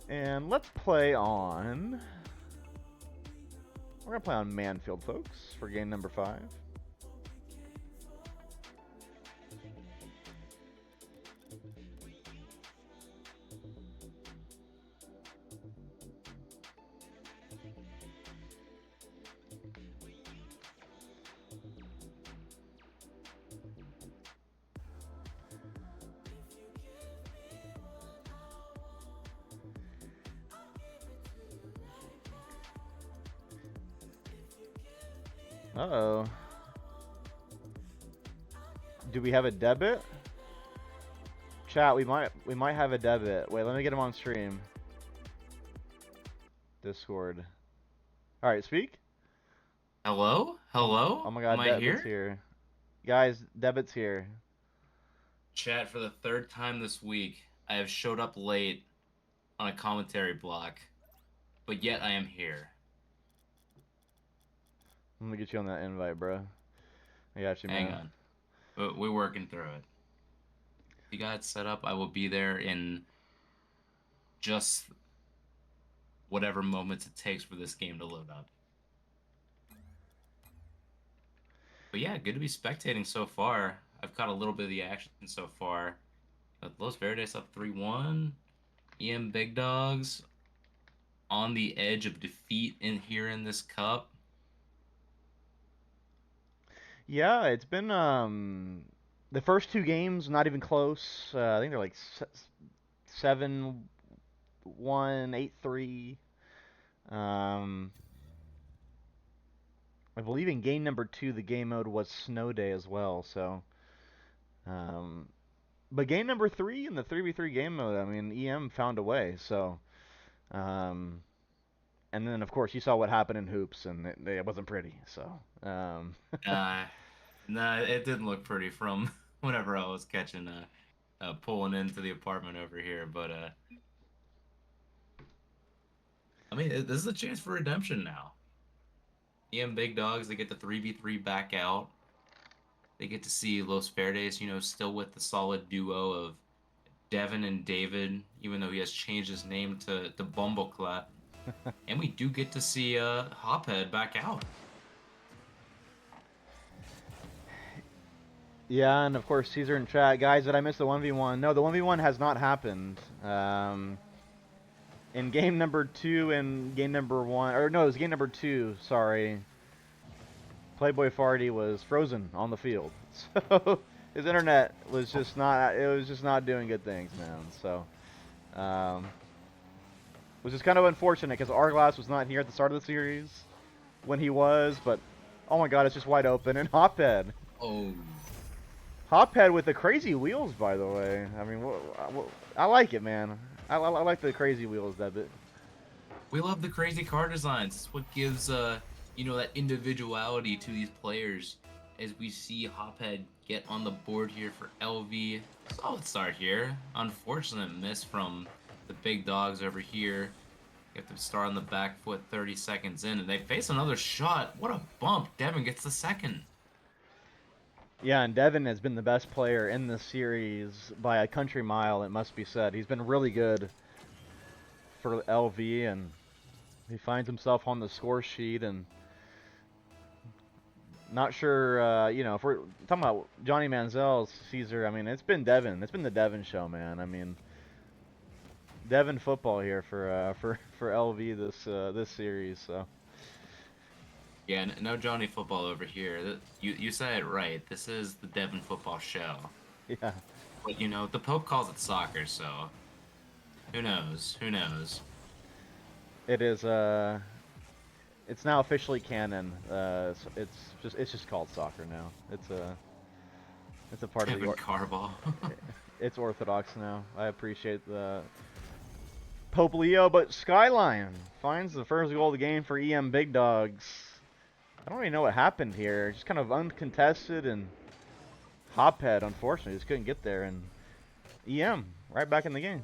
And let's play on... We're going to play on Manfield, folks, for game number 5. Uh-oh. Do we have a debit? Chat, we might have a debit. Wait, let me get him on stream. Discord. Alright, speak. Hello? Hello? Oh my god, Am I debit's here? Guys, debit's here. Chat, for the 3rd time this week, I have showed up late on a commentary block, but yet I am here. I'm gonna get you on that invite, bro. I got you, man. Hang on. We're working through it. If you got it set up, I will be there in just whatever moments it takes for this game to load up. But yeah, good to be spectating so far. I've caught a little bit of the action so far. But Los Verdes up 3-1. EM Big Dogs on the edge of defeat here in this cup. Yeah, it's been the first 2 games not even close. I think they're like 7-1, 8-3. I believe in game number 2 the game mode was snow day as well. So, but game number 3 in the 3v3 game mode, I mean, EM found a way. So, and then of course you saw what happened in hoops, and it wasn't pretty. So, Nah, it didn't look pretty from whenever I was catching, pulling into the apartment over here. But, I mean, this is a chance for redemption now. EM Big Dogs, they get the 3v3 back out. They get to see Los Verdes, you know, still with the solid duo of Devin and David, even though he has changed his name to Bumbleclap. And we do get to see Hophead back out. yeah, and of course Caesar in chat, guys. Did I miss the 1v1? No, the 1v1 has not happened. In game number 2 and game number 1, or no, it was game number 2. Sorry, Playboy Farty was frozen on the field, so his internet was just not. It was just not doing good things, man. So, which is kind of unfortunate because Arglass was not here at the start of the series when he was, but oh my god, it's just wide open and Hophead. Oh. Hophead with the crazy wheels, by the way. I mean, I like it, man. I like the crazy wheels, Debit. We love the crazy car designs. It's what gives, you know, that individuality to these players. As we see Hophead get on the board here for LV. Solid start here. Unfortunate miss from the Big Dogs over here. Get them start on the back foot 30 seconds in, and they face another shot. What a bump. Devin gets the second. Yeah, and Devin has been the best player in this series by a country mile, it must be said. He's been really good for LV, and he finds himself on the score sheet, and not sure, you know, if we're talking about Johnny Manziel, Caesar, I mean, it's been Devin. It's been the Devin show, man. I mean, Devin football here for LV this series. So Yeah, no Johnny football over here. You said it right. This is the Devon football show. yeah, But you know, the Pope calls it soccer, so who knows? Who knows? it is. It's now officially canon. It's just called soccer now. It's a part of the Devin Carball. it's orthodox now. I appreciate the Pope Leo, but Skyline finds the first goal of the game for EM Big Dogs. I don't really know what happened here. Just kind of uncontested, and Hophead unfortunately just couldn't get there, and EM right back in the game.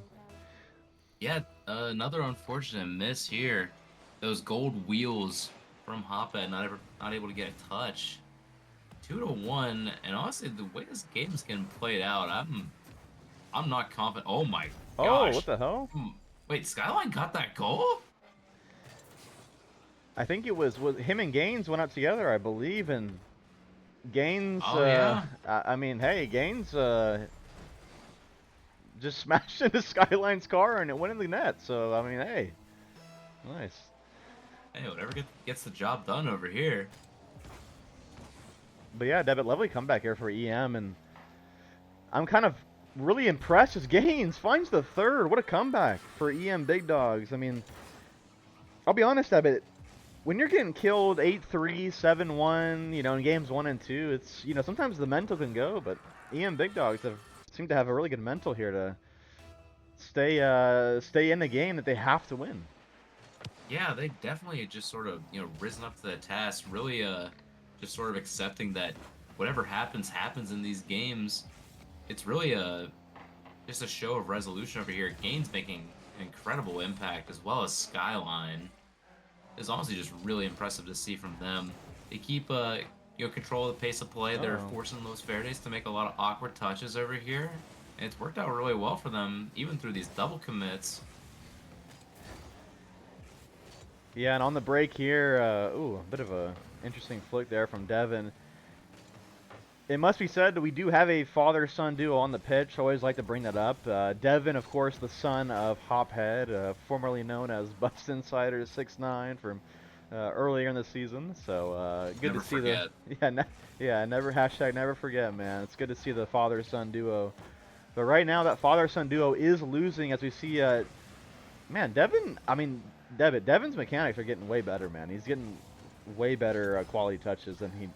Yeah, another unfortunate miss here. Those gold wheels from Hophead not able to get a touch. 2-1, and honestly, the way this game's getting played out, I'm not confident. Oh my Oh, gosh! what the hell? Wait, Skyline got that goal? I think it was him and Gaines went up together, I believe, and Gaines. Oh yeah. I mean, hey, Gaines just smashed into Skyline's car and it went in the net. So I mean, hey, nice. Hey, whatever gets the job done over here. But yeah, Devitt, lovely comeback here for EM, and I'm kind of really impressed as Gaines finds the third. What a comeback for EM Big Dogs. I mean, I'll be honest, Devitt, when you're getting killed 8-3, 7-1, you know, in games 1 and 2, it's, you know, sometimes the mental can go, but EM Big Dogs seem to have a really good mental here to stay in the game that they have to win. Yeah, they definitely just sort of, you know, risen up to the task, really just sort of accepting that whatever happens in these games. It's really just a show of resolution over here. Gaines making an incredible impact, as well as Skyline. It's honestly just really impressive to see from them. They keep you know, control of the pace of play. They're forcing Los Verdes to make a lot of awkward touches over here, and it's worked out really well for them, even through these double commits. Yeah, and on the break here, ooh, a bit of a interesting flick there from Devin. It must be said that we do have a father-son duo on the pitch. I always like to bring that up. Devin, of course, the son of Hophead, formerly known as Bust Insider 6'9" from earlier in the season. So good Never to see forget. never forget, man. It's good to see the father-son duo. But right now, that father-son duo is losing, as we see. Man, Devin's mechanics are getting way better, man. He's getting way better quality touches than he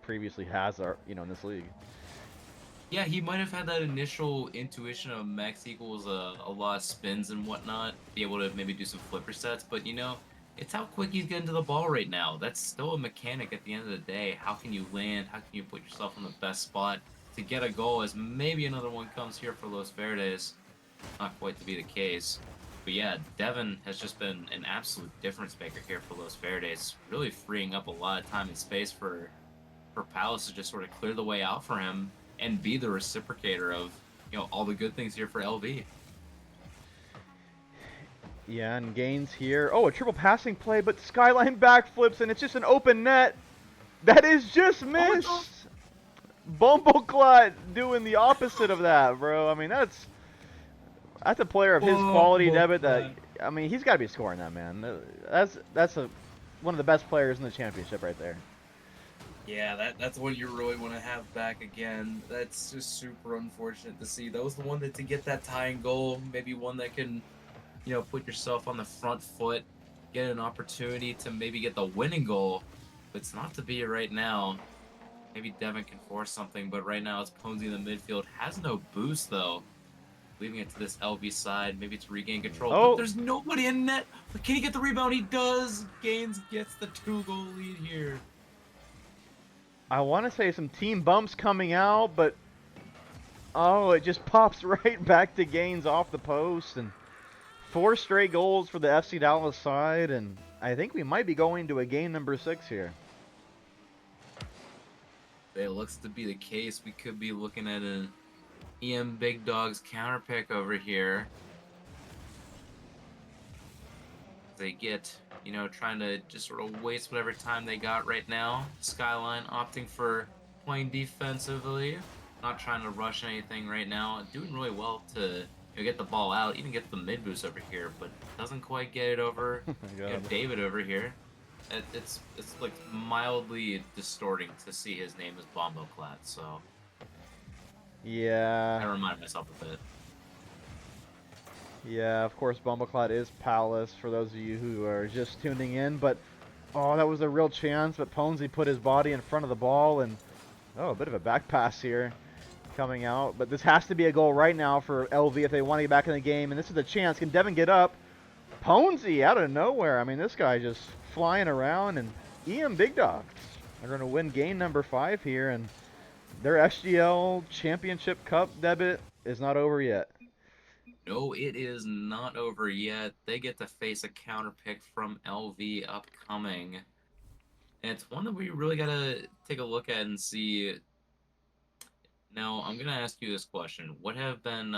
previously has, you know, in this league. Yeah, he might have had that initial intuition of max equals a lot of spins and whatnot, be able to maybe do some flip resets, but you know, it's how quick he's getting to the ball right now. That's still a mechanic at the end of the day. How can you land? How can you put yourself in the best spot to get a goal, as maybe another one comes here for Los Verdes? Not quite to be the case. But yeah, Devin has just been an absolute difference maker here for Los Verdes, really freeing up a lot of time and space for Palace to just sort of clear the way out for him and be the reciprocator of, you know, all the good things here for LV. Yeah, and Gaines here. Oh, a triple passing play, but Skyline backflips, and it's just an open net. That is just missed. Bumbleclot doing the opposite of that, bro. I mean, that's a player of his quality, Devitt. That, I mean, he's got to be scoring that, man. That's one of the best players in the championship right there. Yeah, that's what you really want to have back again. That's just super unfortunate to see. That was the one to get that tying goal, maybe one that can, You know, put yourself on the front foot, get an opportunity to maybe get the winning goal. But it's not to be right now. Maybe Devin can force something, but right now it's Ponzi in the midfield. Has no boost, though. Leaving it to this LV side, maybe to regain control. Oh. But there's nobody in net. But can he get the rebound? He does. Gaines gets the 2-goal lead here. I want to say some team bumps coming out, but oh, it just pops right back to Gaines off the post, and 4 straight goals for the FC Dallas side, and I think we might be going to a game number 6 here. It looks to be the case. We could be looking at an EM Big Dogs counter pick over here. They get, trying to just sort of waste whatever time they got right now. Skyline opting for playing defensively, not trying to rush anything right now. Doing really well to get the ball out, even get the mid boost over here, but doesn't quite get it over. Oh my God. David over here. It's like mildly distorting to see his name as Bomboclat, so I Yeah. remind myself of it. Yeah, of course, Bumbleclad is Palace, for those of you who are just tuning in, but, oh, that was a real chance, but Ponzi put his body in front of the ball, and, oh, a bit of a back pass here coming out, but this has to be a goal right now for LV if they want to get back in the game, and this is a chance. Can Devin get up? Ponzi out of nowhere. I mean, this guy just flying around, and EM Big Dogs are going to win game number 5 here, and their SGL Championship Cup debut is not over yet. No, it is not over yet. They get to face a counter pick from LV upcoming. And it's one that we really got to take a look at and see. Now, I'm going to ask you this question. What have been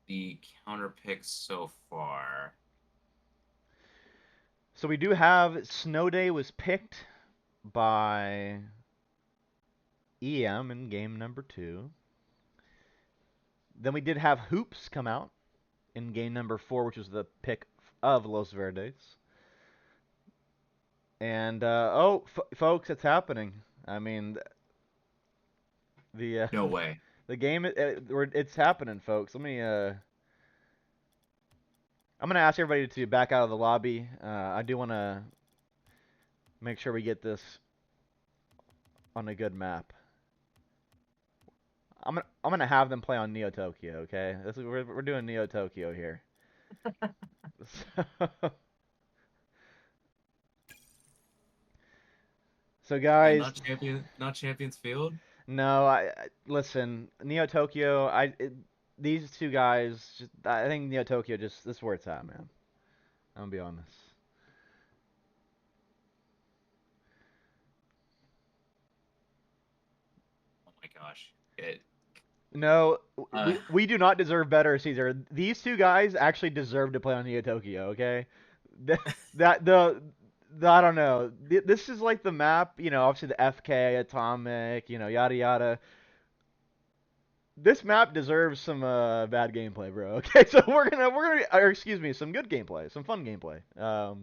the counter picks so far? So we do have Snow Day was picked by EM in game number 2. Then we did have Hoops come out in game number 4, which was the pick of Los Verdes. And, folks, it's happening. I mean, the No way. the game, it's happening, folks. I'm going to ask everybody to back out of the lobby. I do want to make sure we get this on a good map. I'm gonna have them play on Neo Tokyo, okay? We're doing Neo Tokyo here. So And guys, not Champions Field? no, listen, Neo Tokyo. These two guys. I think Neo Tokyo this is where it's at, man. I'm gonna be honest. Oh my gosh. No, Uh, we do not deserve better, Caesar. These two guys actually deserve to play on Neo Tokyo, okay? I don't know. This is like the map, obviously the FK, Atomic, yada yada. This map deserves some bad gameplay, bro. Okay, so or excuse me, some good gameplay, some fun gameplay. I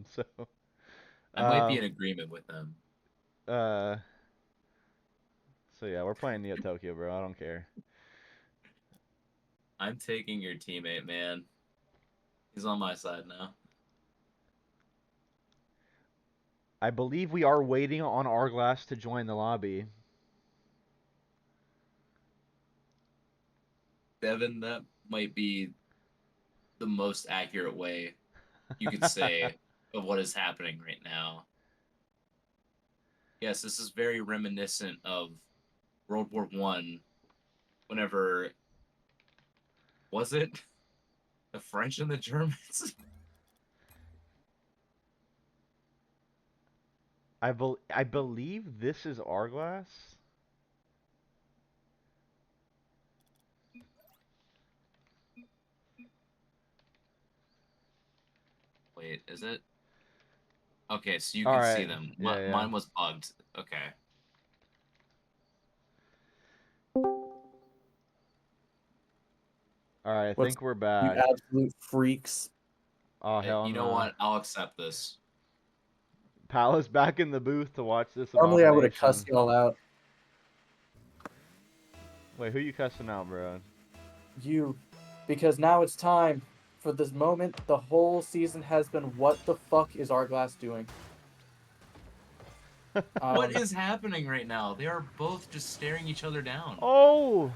might be Um, in agreement with them. uh, so yeah, we're playing Neo Tokyo, bro. I don't care. I'm taking your teammate, man. He's on my side now. I believe we are waiting on Arglass to join the lobby. Devin, that might be the most accurate way you could say of what is happening right now. Yes, this is very reminiscent of World War One. Whenever was it the French and the Germans? I believe this is Arglass. Wait, is it? Okay, so you All can see right. them. Yeah, yeah. Mine was bugged. Okay. All right, I What's think we're you back. absolute freaks? Oh hell You no. know what? I'll accept this. Palace back in the booth to watch this Normally, I would have abomination. cussed y'all out. Wait, who you cussing out, bro? You, because now it's time for this moment. The whole season has been, what the fuck is Arglass doing? What is happening right now? They are both just staring each other down. Oh!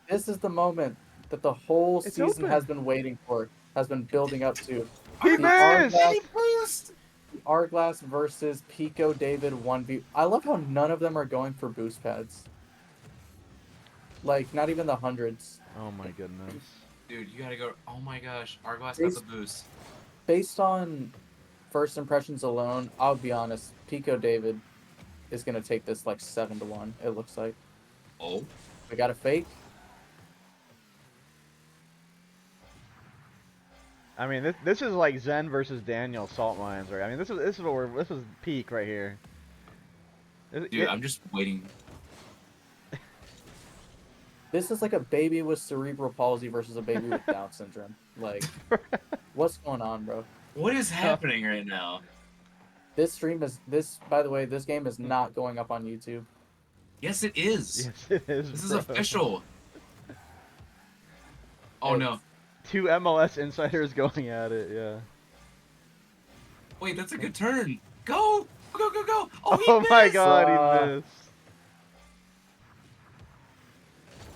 This is the moment that the whole It's season open. has been waiting for, has been building up to. He The missed! Arglass versus Pico David 1v. I love how none of them are going for boost pads. Like, not even the hundreds. Oh my goodness. Dude, you gotta go. Oh my gosh, Arglass got the boost. Based on first impressions alone, I'll be honest, Pico David is gonna take this like 7-1. It looks like Oh, we got a fake. I mean, this is like Zen versus Daniel salt mines, right? I mean, this is peak right here. dude, I'm just waiting. This is like a baby with cerebral palsy versus a baby with Down syndrome. Like, what's going on, bro? What is happening right now? This stream is By the way, this game is not going up on YouTube. Yes, it is. Yes, it is. This is bro. official. Oh no! Two MLS insiders going at it. Yeah. Wait, that's a good turn. Go! Go! Go! Go! Oh, he Oh missed! my God, Uh, he missed.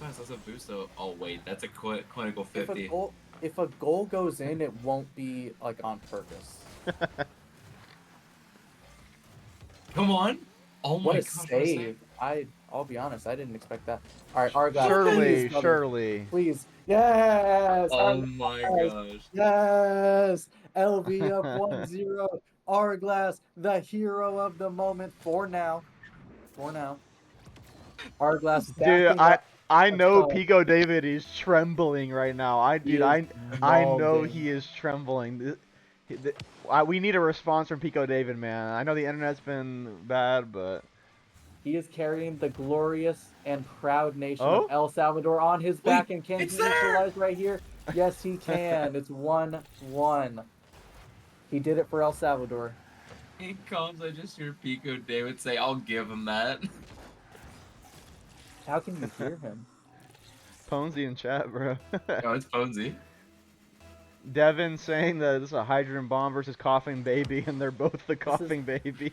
Nice, that's a boost though. Oh wait, that's a clinical If 50. a goal goes in, it won't be like on purpose. Come on! Oh my What a gosh, save! I'll be honest, I didn't expect that. All right, Argyle, Surely, please, brother, surely. please, yes, Oh Argyle, my gosh. yes, LV up 1-0. Arglass, the hero of the moment for now. Arglass Dude, backing up. I know Let's go. Pico David is trembling right now. He is I know molding. he is trembling. We need a response from Pico David, man. I know the internet's been bad, but He is carrying the glorious and proud nation Oh? of El Salvador on his back, and can it's he there! neutralize right here? Yes, he can. It's 1-1. He did it for El Salvador. He comes, I just hear Pico David say, I'll give him that. How can you hear him? Ponzi in chat, bro. No, it's Ponzi. Devin saying that this is a hydrogen bomb versus coughing baby, and they're both the coughing baby.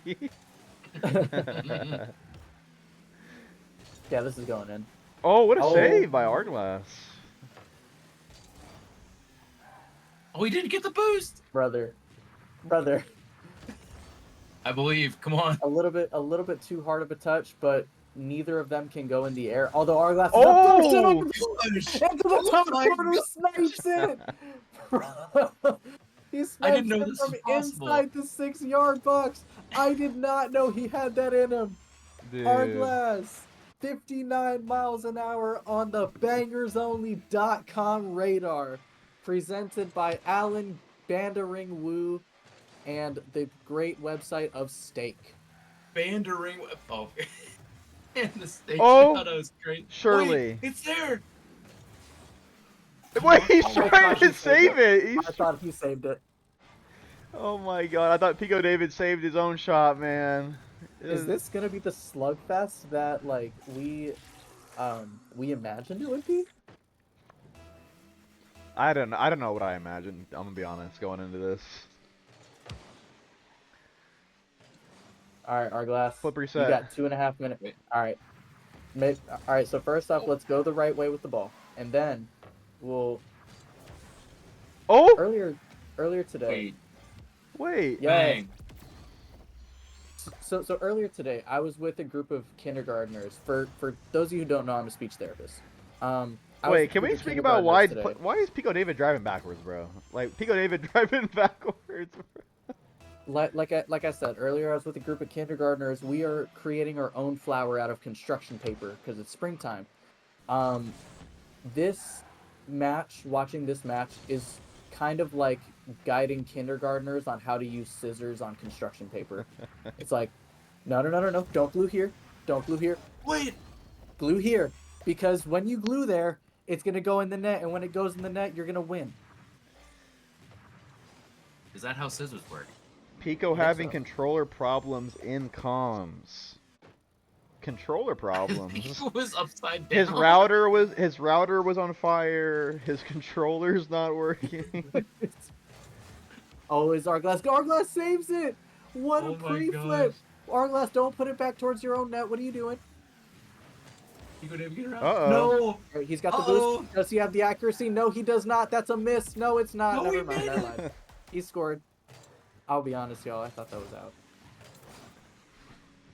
Yeah, this is going in. Oh, what a Oh. save by Arglass. Oh, he didn't get the boost! Brother. I believe, come on. A little bit too hard of a touch, but neither of them can go in the air. Although Arglass is Oh! up there, Gosh. into the top Oh my corner, gosh. snipes it! He I snipes didn't know it this from was possible. inside the 6-yard box. I did not know he had that in him. Dude. Arglass, 59 miles an hour on the bangersonly.com radar. Presented by Alan Bandering Woo and the great website of Steak. Bandering. Oh. And the stage Oh, shot was great. surely. Wait, it's there! Wait, he's Oh my trying gosh, to he saved save it. He's I thought he saved it. Oh my God! I thought Pico David saved his own shot, man. Is this gonna be the slugfest that like we imagined it would be? I don't know what I imagined. I'm gonna be honest going into this. All right, Arglass. Flip You reset. got 2.5 minutes. Wait. All right. All right. So first off, let's go the right way with the ball, and then we'll Oh! earlier today. Wait, Wait. Yeah. bang. So earlier today, I was with a group of kindergartners. For those of you who don't know, I'm a speech therapist. I was Wait, with can a we group of speak about why kindergartners today. why is Pico David driving backwards, bro? Like Pico David driving backwards. Like I said earlier, I was with a group of kindergartners. We are creating our own flower out of construction paper because it's springtime. Watching this match is kind of like guiding kindergartners on how to use scissors on construction paper. It's like, no, don't glue here, Wait! glue here, because when you glue there, it's gonna go in the net, and when it goes in the net, you're gonna win. Is that how scissors work? Pico I think having so. controller problems in comms. Controller problems. He was upside down. His router was on fire. His controller's not working. Oh, is Arglass? Arglass saves it. What a Oh my pre-flip! Arglass, don't put it back towards your own net. What are you doing? You could even get around. Uh-oh. No! All right, he's got the Uh-oh. boost. Does he have the accuracy? No, he does not. That's a miss. No, it's not. No, he Never mind. made I it. lied. He scored. I'll be honest, y'all. I thought that was out.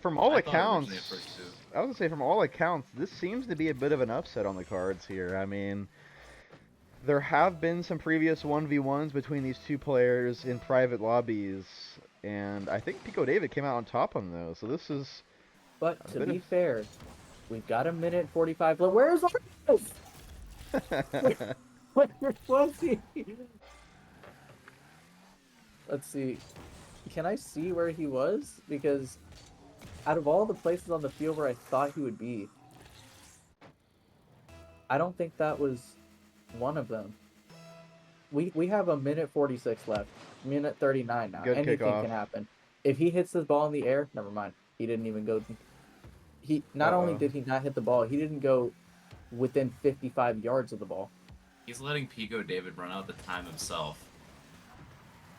From all I thought accounts, originally at first, too. I was gonna say from all accounts, this seems to be a bit of an upset on the cards here. I mean, there have been some previous 1v1s between these two players in private lobbies, and I think Pico David came out on top on those. So this is But A to bit be of- fair, we've got a minute 45 left. Where's Argus? Where was he? Let's see. Can I see where he was? Because out of all the places on the field where I thought he would be, I don't think that was one of them. We have a minute 46 left. Minute 39 now. Good Anything kickoff. can happen. If he hits this ball in the air, never mind. He didn't even go. He not only Uh-oh. did he not hit the ball, he didn't go within 55 yards of the ball. He's letting Pico David run out the time himself.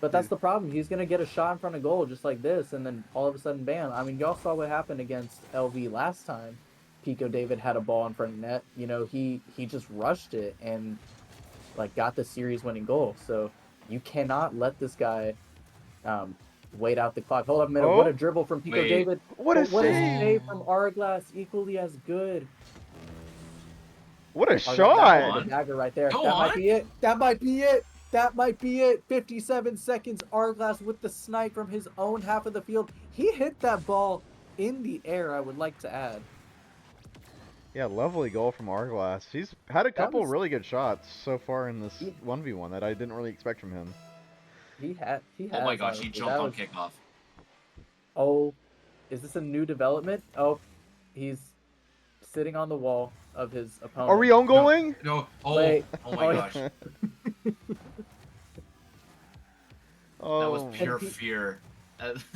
But that's the problem. He's gonna get a shot in front of goal just like this, and then all of a sudden, bam! I mean, y'all saw what happened against LV last time. Pico David had a ball in front of net. You know, he just rushed it and like got the series-winning goal. So you cannot let this guy wait out the clock. Hold up a minute. What Oh, a dribble from Pico Wait. David! what a But what a save! save from Hourglass, equally as good. What a Hourglass, that shot! was the dagger right there. Go That might on. be it. That might be it. That might be it. 57 seconds. Hourglass with the snipe from his own half of the field. He hit that ball in the air, I would like to add. Yeah, lovely goal from Arglass. He's had a couple was- really good shots so far in this He- 1v1 that I didn't really expect from him. He has. Oh my gosh, he honestly. jumped That on was- kickoff. Oh, is this a new development? Oh, he's sitting on the wall of his opponent. Are we on goaling? No. Oh, Wait. oh my Oh, gosh. That Oh, was pure fear.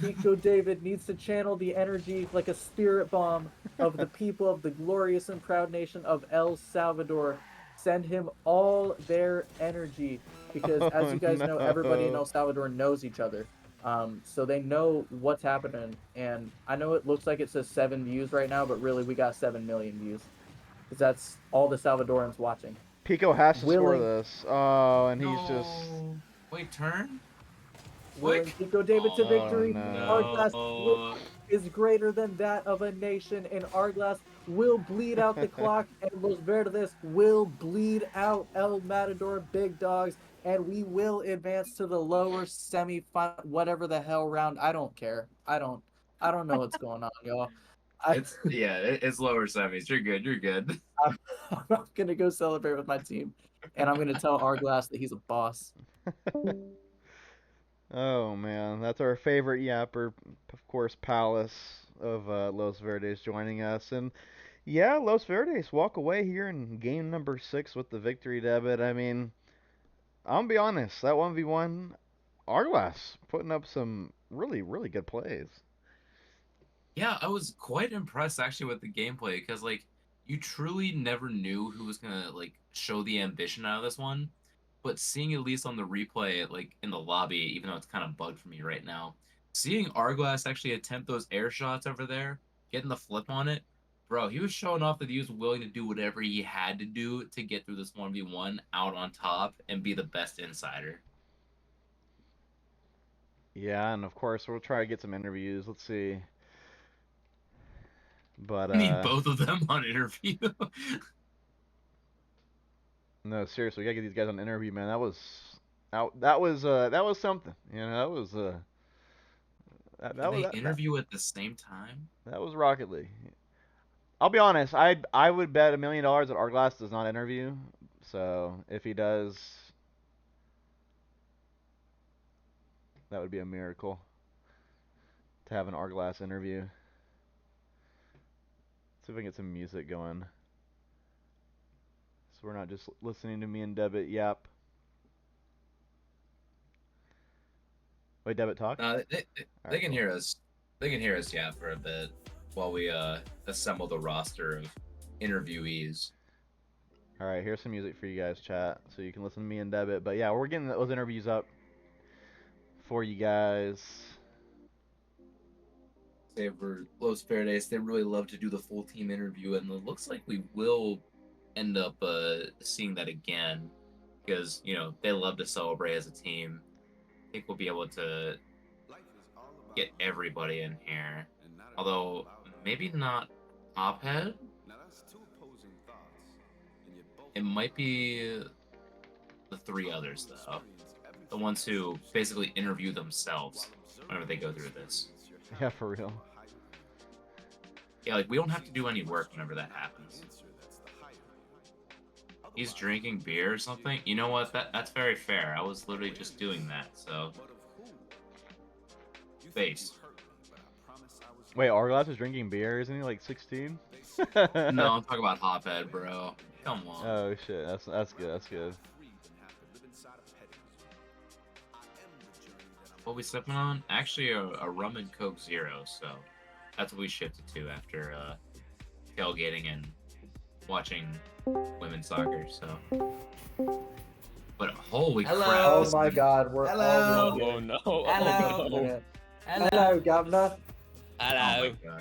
Pico David needs to channel the energy like a spirit bomb of the people of the glorious and proud nation of El Salvador. Send him all their energy because, as you guys know, everybody in no. El Salvador knows each other. So they know what's happening. And I know it looks like it says 7 views right now, but really we got 7 million views because that's all the Salvadorans watching. Pico has to score Willing- this. Oh, and he's just. No. Wait, turn? Willing Quick. Pico David to Oh, victory. no. Hourglass is greater than that of a nation, and Hourglass will bleed out the clock, and Los Verdes will bleed out El Matador Big Dogs, and we will advance to the lower semi-final, whatever the hell round. I don't care. I don't know what's going on, y'all. It's lower semis. You're good. You're good. I'm gonna go celebrate with my team, and I'm gonna tell Hourglass that he's a boss. Oh man, that's our favorite yapper, of course, Palace of Los Verdes joining us, and yeah, Los Verdes walk away here in game number 6 with the victory debit. I mean, I'm gonna be honest, that 1v1, Arglass putting up some really, really good plays. Yeah, I was quite impressed actually with the gameplay because like you truly never knew who was gonna like show the ambition out of this one. But seeing at least on the replay, like in the lobby, even though it's kind of bugged for me right now, seeing Arglass actually attempt those air shots over there, getting the flip on it, bro, he was showing off that he was willing to do whatever he had to do to get through this 1v1 out on top and be the best insider. Yeah, and of course we'll try to get some interviews. Let's see. But I need both of them on interview. no, seriously, we gotta get these guys on an interview, man. That was something. You know, that was that Can was they interview at the same time? that was Rocket League. I'll be honest, I would bet $1 million that Arglass does not interview. So if he does, that would be a miracle to have an Arglass interview. See if we can get some music going. So we're not just listening to me and Debit yap. Wait, Debit talk? They Alright, can cool. hear us. They can hear us, yeah, for a bit while we assemble the roster of interviewees. Alright, here's some music for you guys, chat, so you can listen to me and Debit. But yeah, we're getting those interviews up for you guys. Say for Los Verdes, they really love to do the full team interview, and it looks like we will end up seeing that again because they love to celebrate as a team. I think we'll be able to get everybody in here, although maybe not Ophead. It might be the 3 others though, the ones who basically interview themselves whenever they go through this. Yeah, for real. Yeah, like we don't have to do any work whenever that happens. He's drinking beer or something. You know what? That's very fair. I was literally just doing that. So, base. Wait, Arglass is drinking beer, isn't he like 16? No, I'm talking about Hophead, bro. Come on. Oh shit, that's good. That's good. What we sipping on? Actually, a rum and Coke Zero. So that's what we shifted to after tailgating and watching women's soccer. So, but holy Hello. crap! Oh this my is- God, we're Hello. all Oh muted. no. Hello. Oh no. Yeah. Hello. Hello, Governor. Oh Hello. my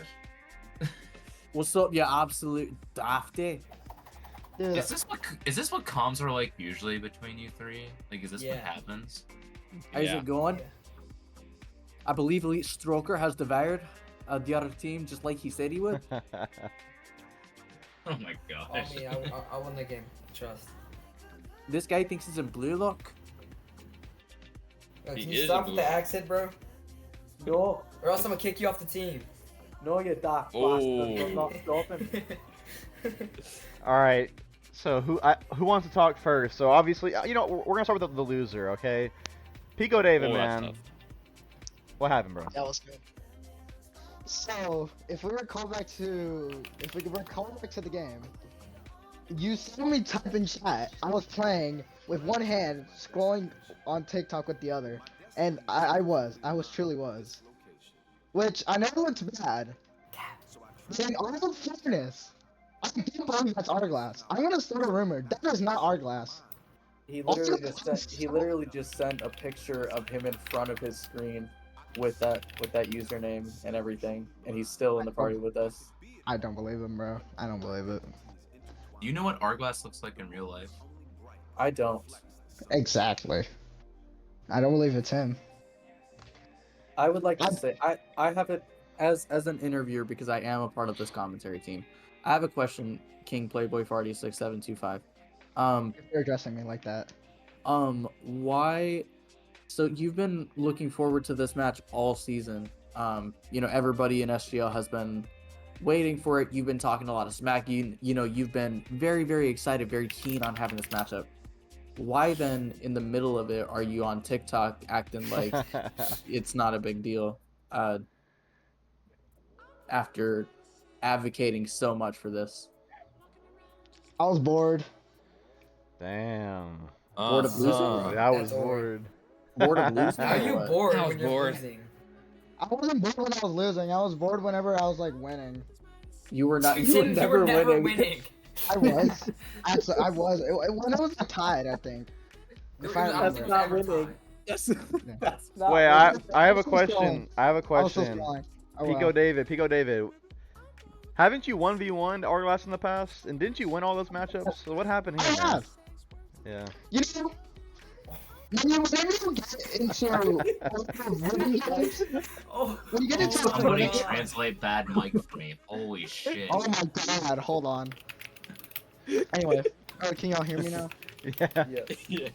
gosh! What's up, you absolute dafty? Dude, Is this what comms are like usually between you three? Like, is this what Yeah. happens? How's Yeah. it going? Yeah. I believe Elite Stroker has devoured the other team just like he said he would. Oh my Call gosh! me. I won the game. Trust. This guy thinks he's in blue look. Yo, He can is you a stop with blue. the accent, bro? No, Or else I'm gonna kick you off the team. no, you daft Oh. bastard. I'm not stopping. All right. So who wants to talk first? So obviously, you know, we're gonna start with the loser, okay? Pico David, Oh, that's man. tough. What happened, bro? That was good. So, if we recall back to the game, you saw me type in chat. I was playing with one hand, scrolling on TikTok with the other, and I truly was. Which I know looks bad. But in all of fairness, I can't believe that's Arglass. I'm gonna start a rumor. That is not Arglass. He literally just sent a picture of him in front of his screen with that username and everything, and he's still in the party with us. I don't believe him, bro. I don't believe it. Do you know what Arglass looks like in real life? I don't. Exactly. I don't believe it's him. I would like to say I have it as an interviewer because I am a part of this commentary team. I have a question, King Playboy Farty 6725. If you're addressing me like that. Why? So you've been looking forward to this match all season. You know, everybody in SGL has been waiting for it. You've been talking a lot of smack. You know, you've been very, very excited, very keen on having this matchup. Why then, in the middle of it, are you on TikTok acting like it's not a big deal? After advocating so much for this. I was bored. Damn. Bored of losing? I was That's all right. bored. Bored of losing? How are you What? bored I was when you're bored. losing? I wasn't bored when I was losing. I was bored whenever I was like winning. You were not. You You were didn't- never never winning. I was. Actually, I was. When it was tied, I think. If I That's remember. not winning. Yes. That's not Wait, winning. I have a was still question. strong. I have a I was still question. strong. Oh, Pico David. Haven't you 1v1'd Arglass in the past? And didn't you win all those matchups? So what happened I here? man? have. Yeah. You know, whenever you get into winning games, Oh, when you get into Oh, Somebody winning games, translate bad mic for me. Holy shit. oh my god, hold on. Anyway, can y'all hear me now? Yeah. Yeah.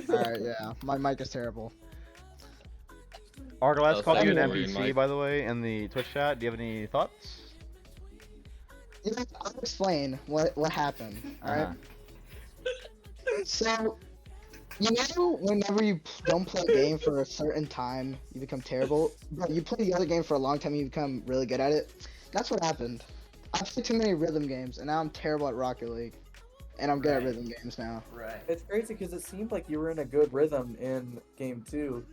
Alright, yeah, my mic is terrible. Arglass Oh, called you an thank you, NPC, Mike. by the way, in the Twitch chat. Do you have any thoughts? You know, I'll explain what happened. Alright. So, you know, whenever you don't play a game for a certain time, you become terrible. But you play the other game for a long time, you become really good at it. That's what happened. I played too many rhythm games, and now I'm terrible at Rocket League. And I'm good at Right. rhythm games now. right. It's crazy because it seemed like you were in a good rhythm in game 2,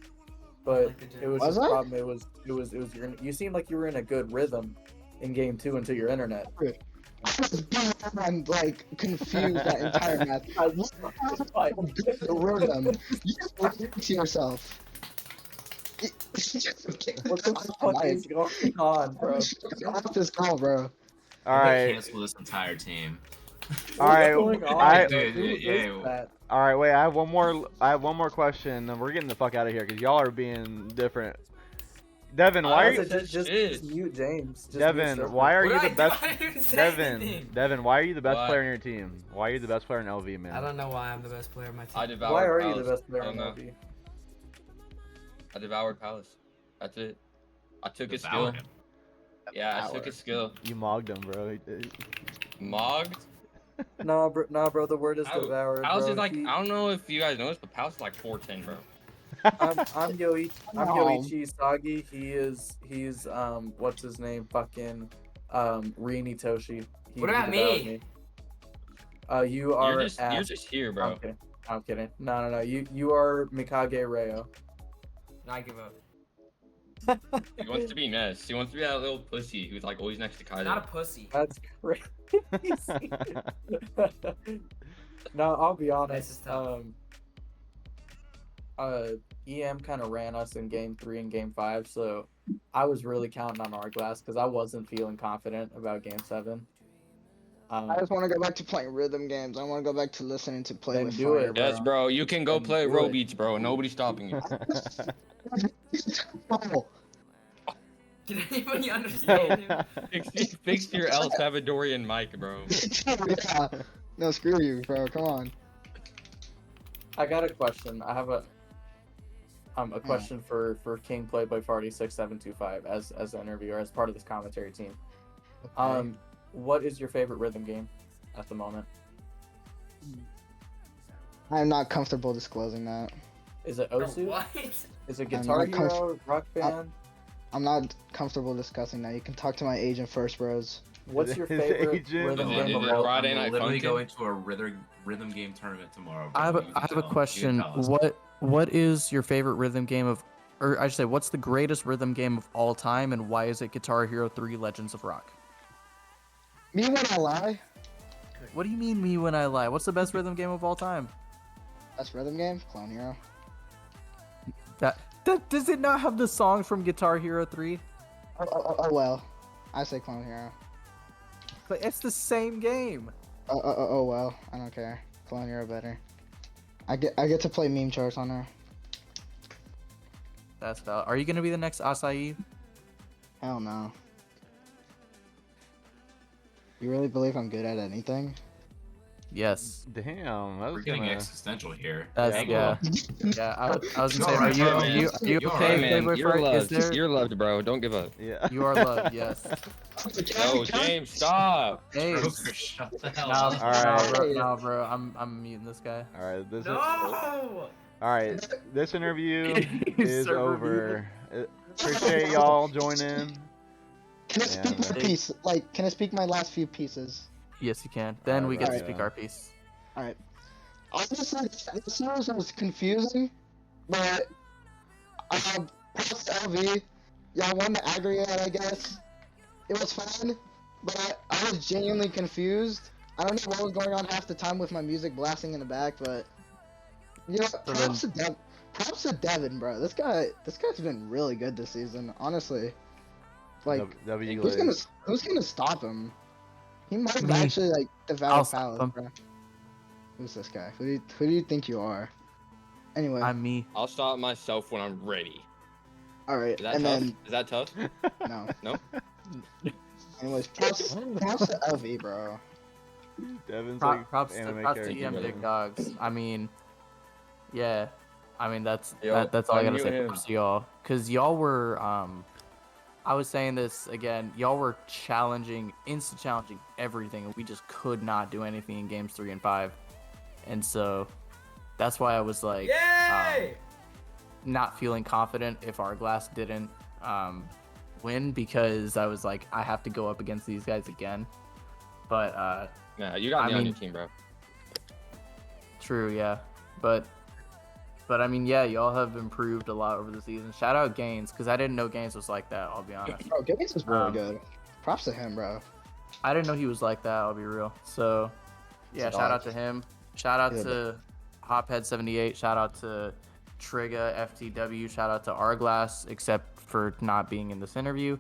but Like the gym. it was Was just I? problem. It was you seemed like you were in a good rhythm in game 2 until your internet. I was beyond, like, confused that entire match. I was like, good at rhythm. You just lied to yourself. What the fuck is going on, bro? Off this call, bro. Alright. Cancel this entire team. Alright. What's going on? I Dude, Who is yeah. that? Alright, wait, I have one more question, and we're getting the fuck out of here because y'all are being different. Devin, why are you Just mute James. Just mute Devin, Surfer. why are What you did the I do? best I didn't even say Devin, anything. Devin, why are you the best What? player in your team? Why are you the best player in LV, man? I don't know why I'm the best player in my team. I devoured Why are you Palace. the best player I in don't know. LB? I devoured Palace. That's it. I took his Devoured skill. him. Yeah, I took his skill. You mogged him, bro. Mogged? Nah, bro. The word is I- devoured, Palace bro. is like, I don't know if you guys know this, but Palace is like 4'10", bro. I'm Yoichi Isagi. He's what's his name? Fucking Rini Toshi. What about devoured me? You are You're just here, bro. I'm kidding. No. You are Mikage Reo. No, I give up. He wants to be Ness. He wants to be that little pussy who's like always next to Kaido. Not a pussy. That's crazy. No, I'll be This honest. is tough. EM kind of ran us in game 3 and game 5, so I was really counting on our glass because I wasn't feeling confident about game 7. I just want to go back to playing rhythm games. I want to go back to listening to Play Then with do Fire, it. Yes, bro. You can go Then play do Row it. Beats, bro. Nobody's stopping you. Oh, Did anybody understand him? Fix your El Salvadorian mic, bro. yeah. No, screw you, bro. Come on. I got a question. I have a question for King played by Farty 6725 as the interviewer as part of this commentary team. Okay. What is your favorite rhythm game at the moment? I'm not comfortable disclosing that. Is it Bro, Osu? what? Is it Guitar not comf- Hero? Rock Band? I'm not comfortable discussing that. You can talk to my agent first, bros. What's your His favorite agent? rhythm Is game it of all Friday time? Night I'm literally Funkin'? going to a rhythm game tournament tomorrow. I have bro. a, You I can have a tell. You can question. tell us. What is your favorite rhythm game of, or I should say, what's the greatest rhythm game of all time, and why is it Guitar Hero 3 Legends of Rock? Me when I lie? What do you mean, me when I lie? What's the best rhythm game of all time? That's rhythm game? Clone Hero. That does it not have the songs from Guitar Hero 3? Oh well. I say Clone Hero. But it's the same game. Oh well. I don't care. Clone Hero better. I get to play meme charts on her. That's valid. Are you gonna be the next Acai? Hell no. You really believe I'm good at anything? Yes. Damn, I We're was getting gonna. existential here. That's Yeah, yeah. I was You gonna say, alright, are man? you You okay, alright, Hey, man, Playboy you're Fart? Is loved. there? You're loved, bro. Don't give up. Yeah. You are loved. Yes. No, James, stop. Hey. Joker, shut the hell No, up. Alright. no, bro. I'm muting this guy. All right, this. No! All right, this interview He's is server over. Appreciate y'all joining. Can I speak Yeah, my man. piece? Like, can I speak my last few pieces? Yes, you can. Then we get to Alright, speak yeah. our piece. Alright. Honestly, this series was confusing, but props to LV. Y'all won the aggregate, I guess. It was fun, but I was genuinely confused. I don't know what was going on half the time with my music blasting in the back, but you know, props to Devin, bro. This guy's been really good this season, honestly. Like, W. who's gonna stop him? He might have Me. actually like I'll developed stop Palace, him. bro. Who's this guy? Who do you think you are? Anyway, I'm me. I'll stop myself when I'm ready. all right, Is that and tough? then Is that tough? no. No? Anyways, props to LV, bro. Devin's like Props to anime props to character. EM brother. Big Dogs. I mean, yeah. I mean that's Yo, that's all I gotta unmute say. him. Props to y'all, cause y'all were I was saying this again. Y'all were instant challenging everything, and we just could not do anything in games 3 and 5, and so that's why I was like, Yay! not feeling confident if our glass didn't win, because I was like, I have to go up against these guys again. But Nah, you got I me on mean- your team, bro. true, yeah. But I mean, yeah, y'all have improved a lot over the season. Shout out Gaines, because I didn't know Gaines was like that. I'll be honest. Bro, Gaines was really Um, good. Props to him, bro. I didn't know he was like that. I'll be real. So, yeah, He's a shout out dog. to him. Shout out Yeah, to Hophead78. Shout out to Trigga FTW. Shout out to Arglass, except for not being in this interview.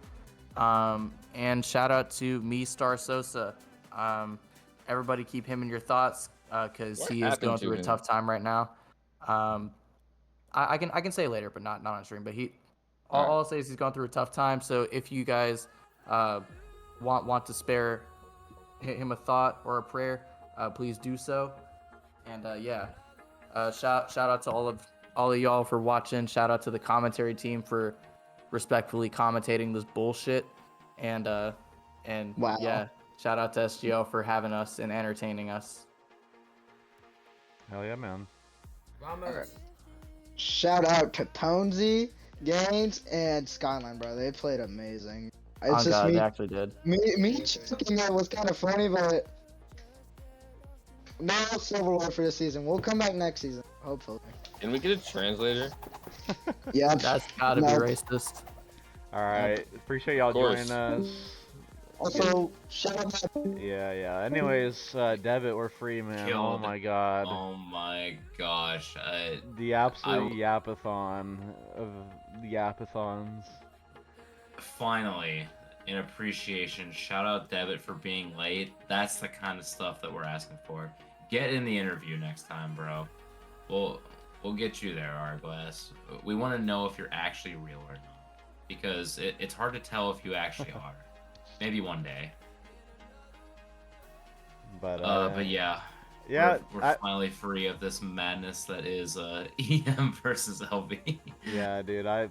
And shout out to me, Star Sosa. Everybody keep him in your thoughts, because What he is happened going to through a him? tough time right now. I can say later, but not on stream. But all I'll say is he's going through a tough time. So if you guys want to spare him a thought or a prayer, please do so. And yeah, shout out to all of y'all for watching. Shout out to the commentary team for respectfully commentating this bullshit. and Wow. yeah, shout out to SGO for having us and entertaining us. Hell yeah, man. Vamos. Shout out to Tonesy, Gaines, and Skyline, bro. They played amazing. It's Oh just god, me, they actually did. me choking it was kind of funny, but no silverware for this season. We'll come back next season, hopefully. Can we get a translator? Yep. That's gotta be No. racist. All right. Appreciate y'all Of course. joining us. Also, shout out. Yeah. Anyways, Devitt, we're free, man. Oh Killed. my god. Oh my gosh. The absolute yapathon of the yapathons. Finally, in appreciation, shout out Devitt for being late. That's the kind of stuff that we're asking for. Get in the interview next time, bro. We'll get you there, Hourglass. We want to know if you're actually real or not, because it's hard to tell if you actually are. Maybe one day. But yeah. yeah, we're finally free of this madness that is EM versus LV. Yeah, dude,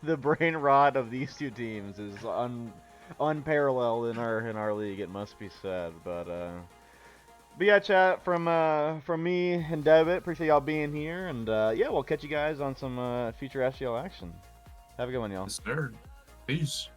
the brain rot of these two teams is unparalleled in our league. It must be said, but yeah, chat from me and Devitt. Appreciate y'all being here, and yeah, we'll catch you guys on some future SGL action. Have a good one, y'all. Yes, sir. Peace.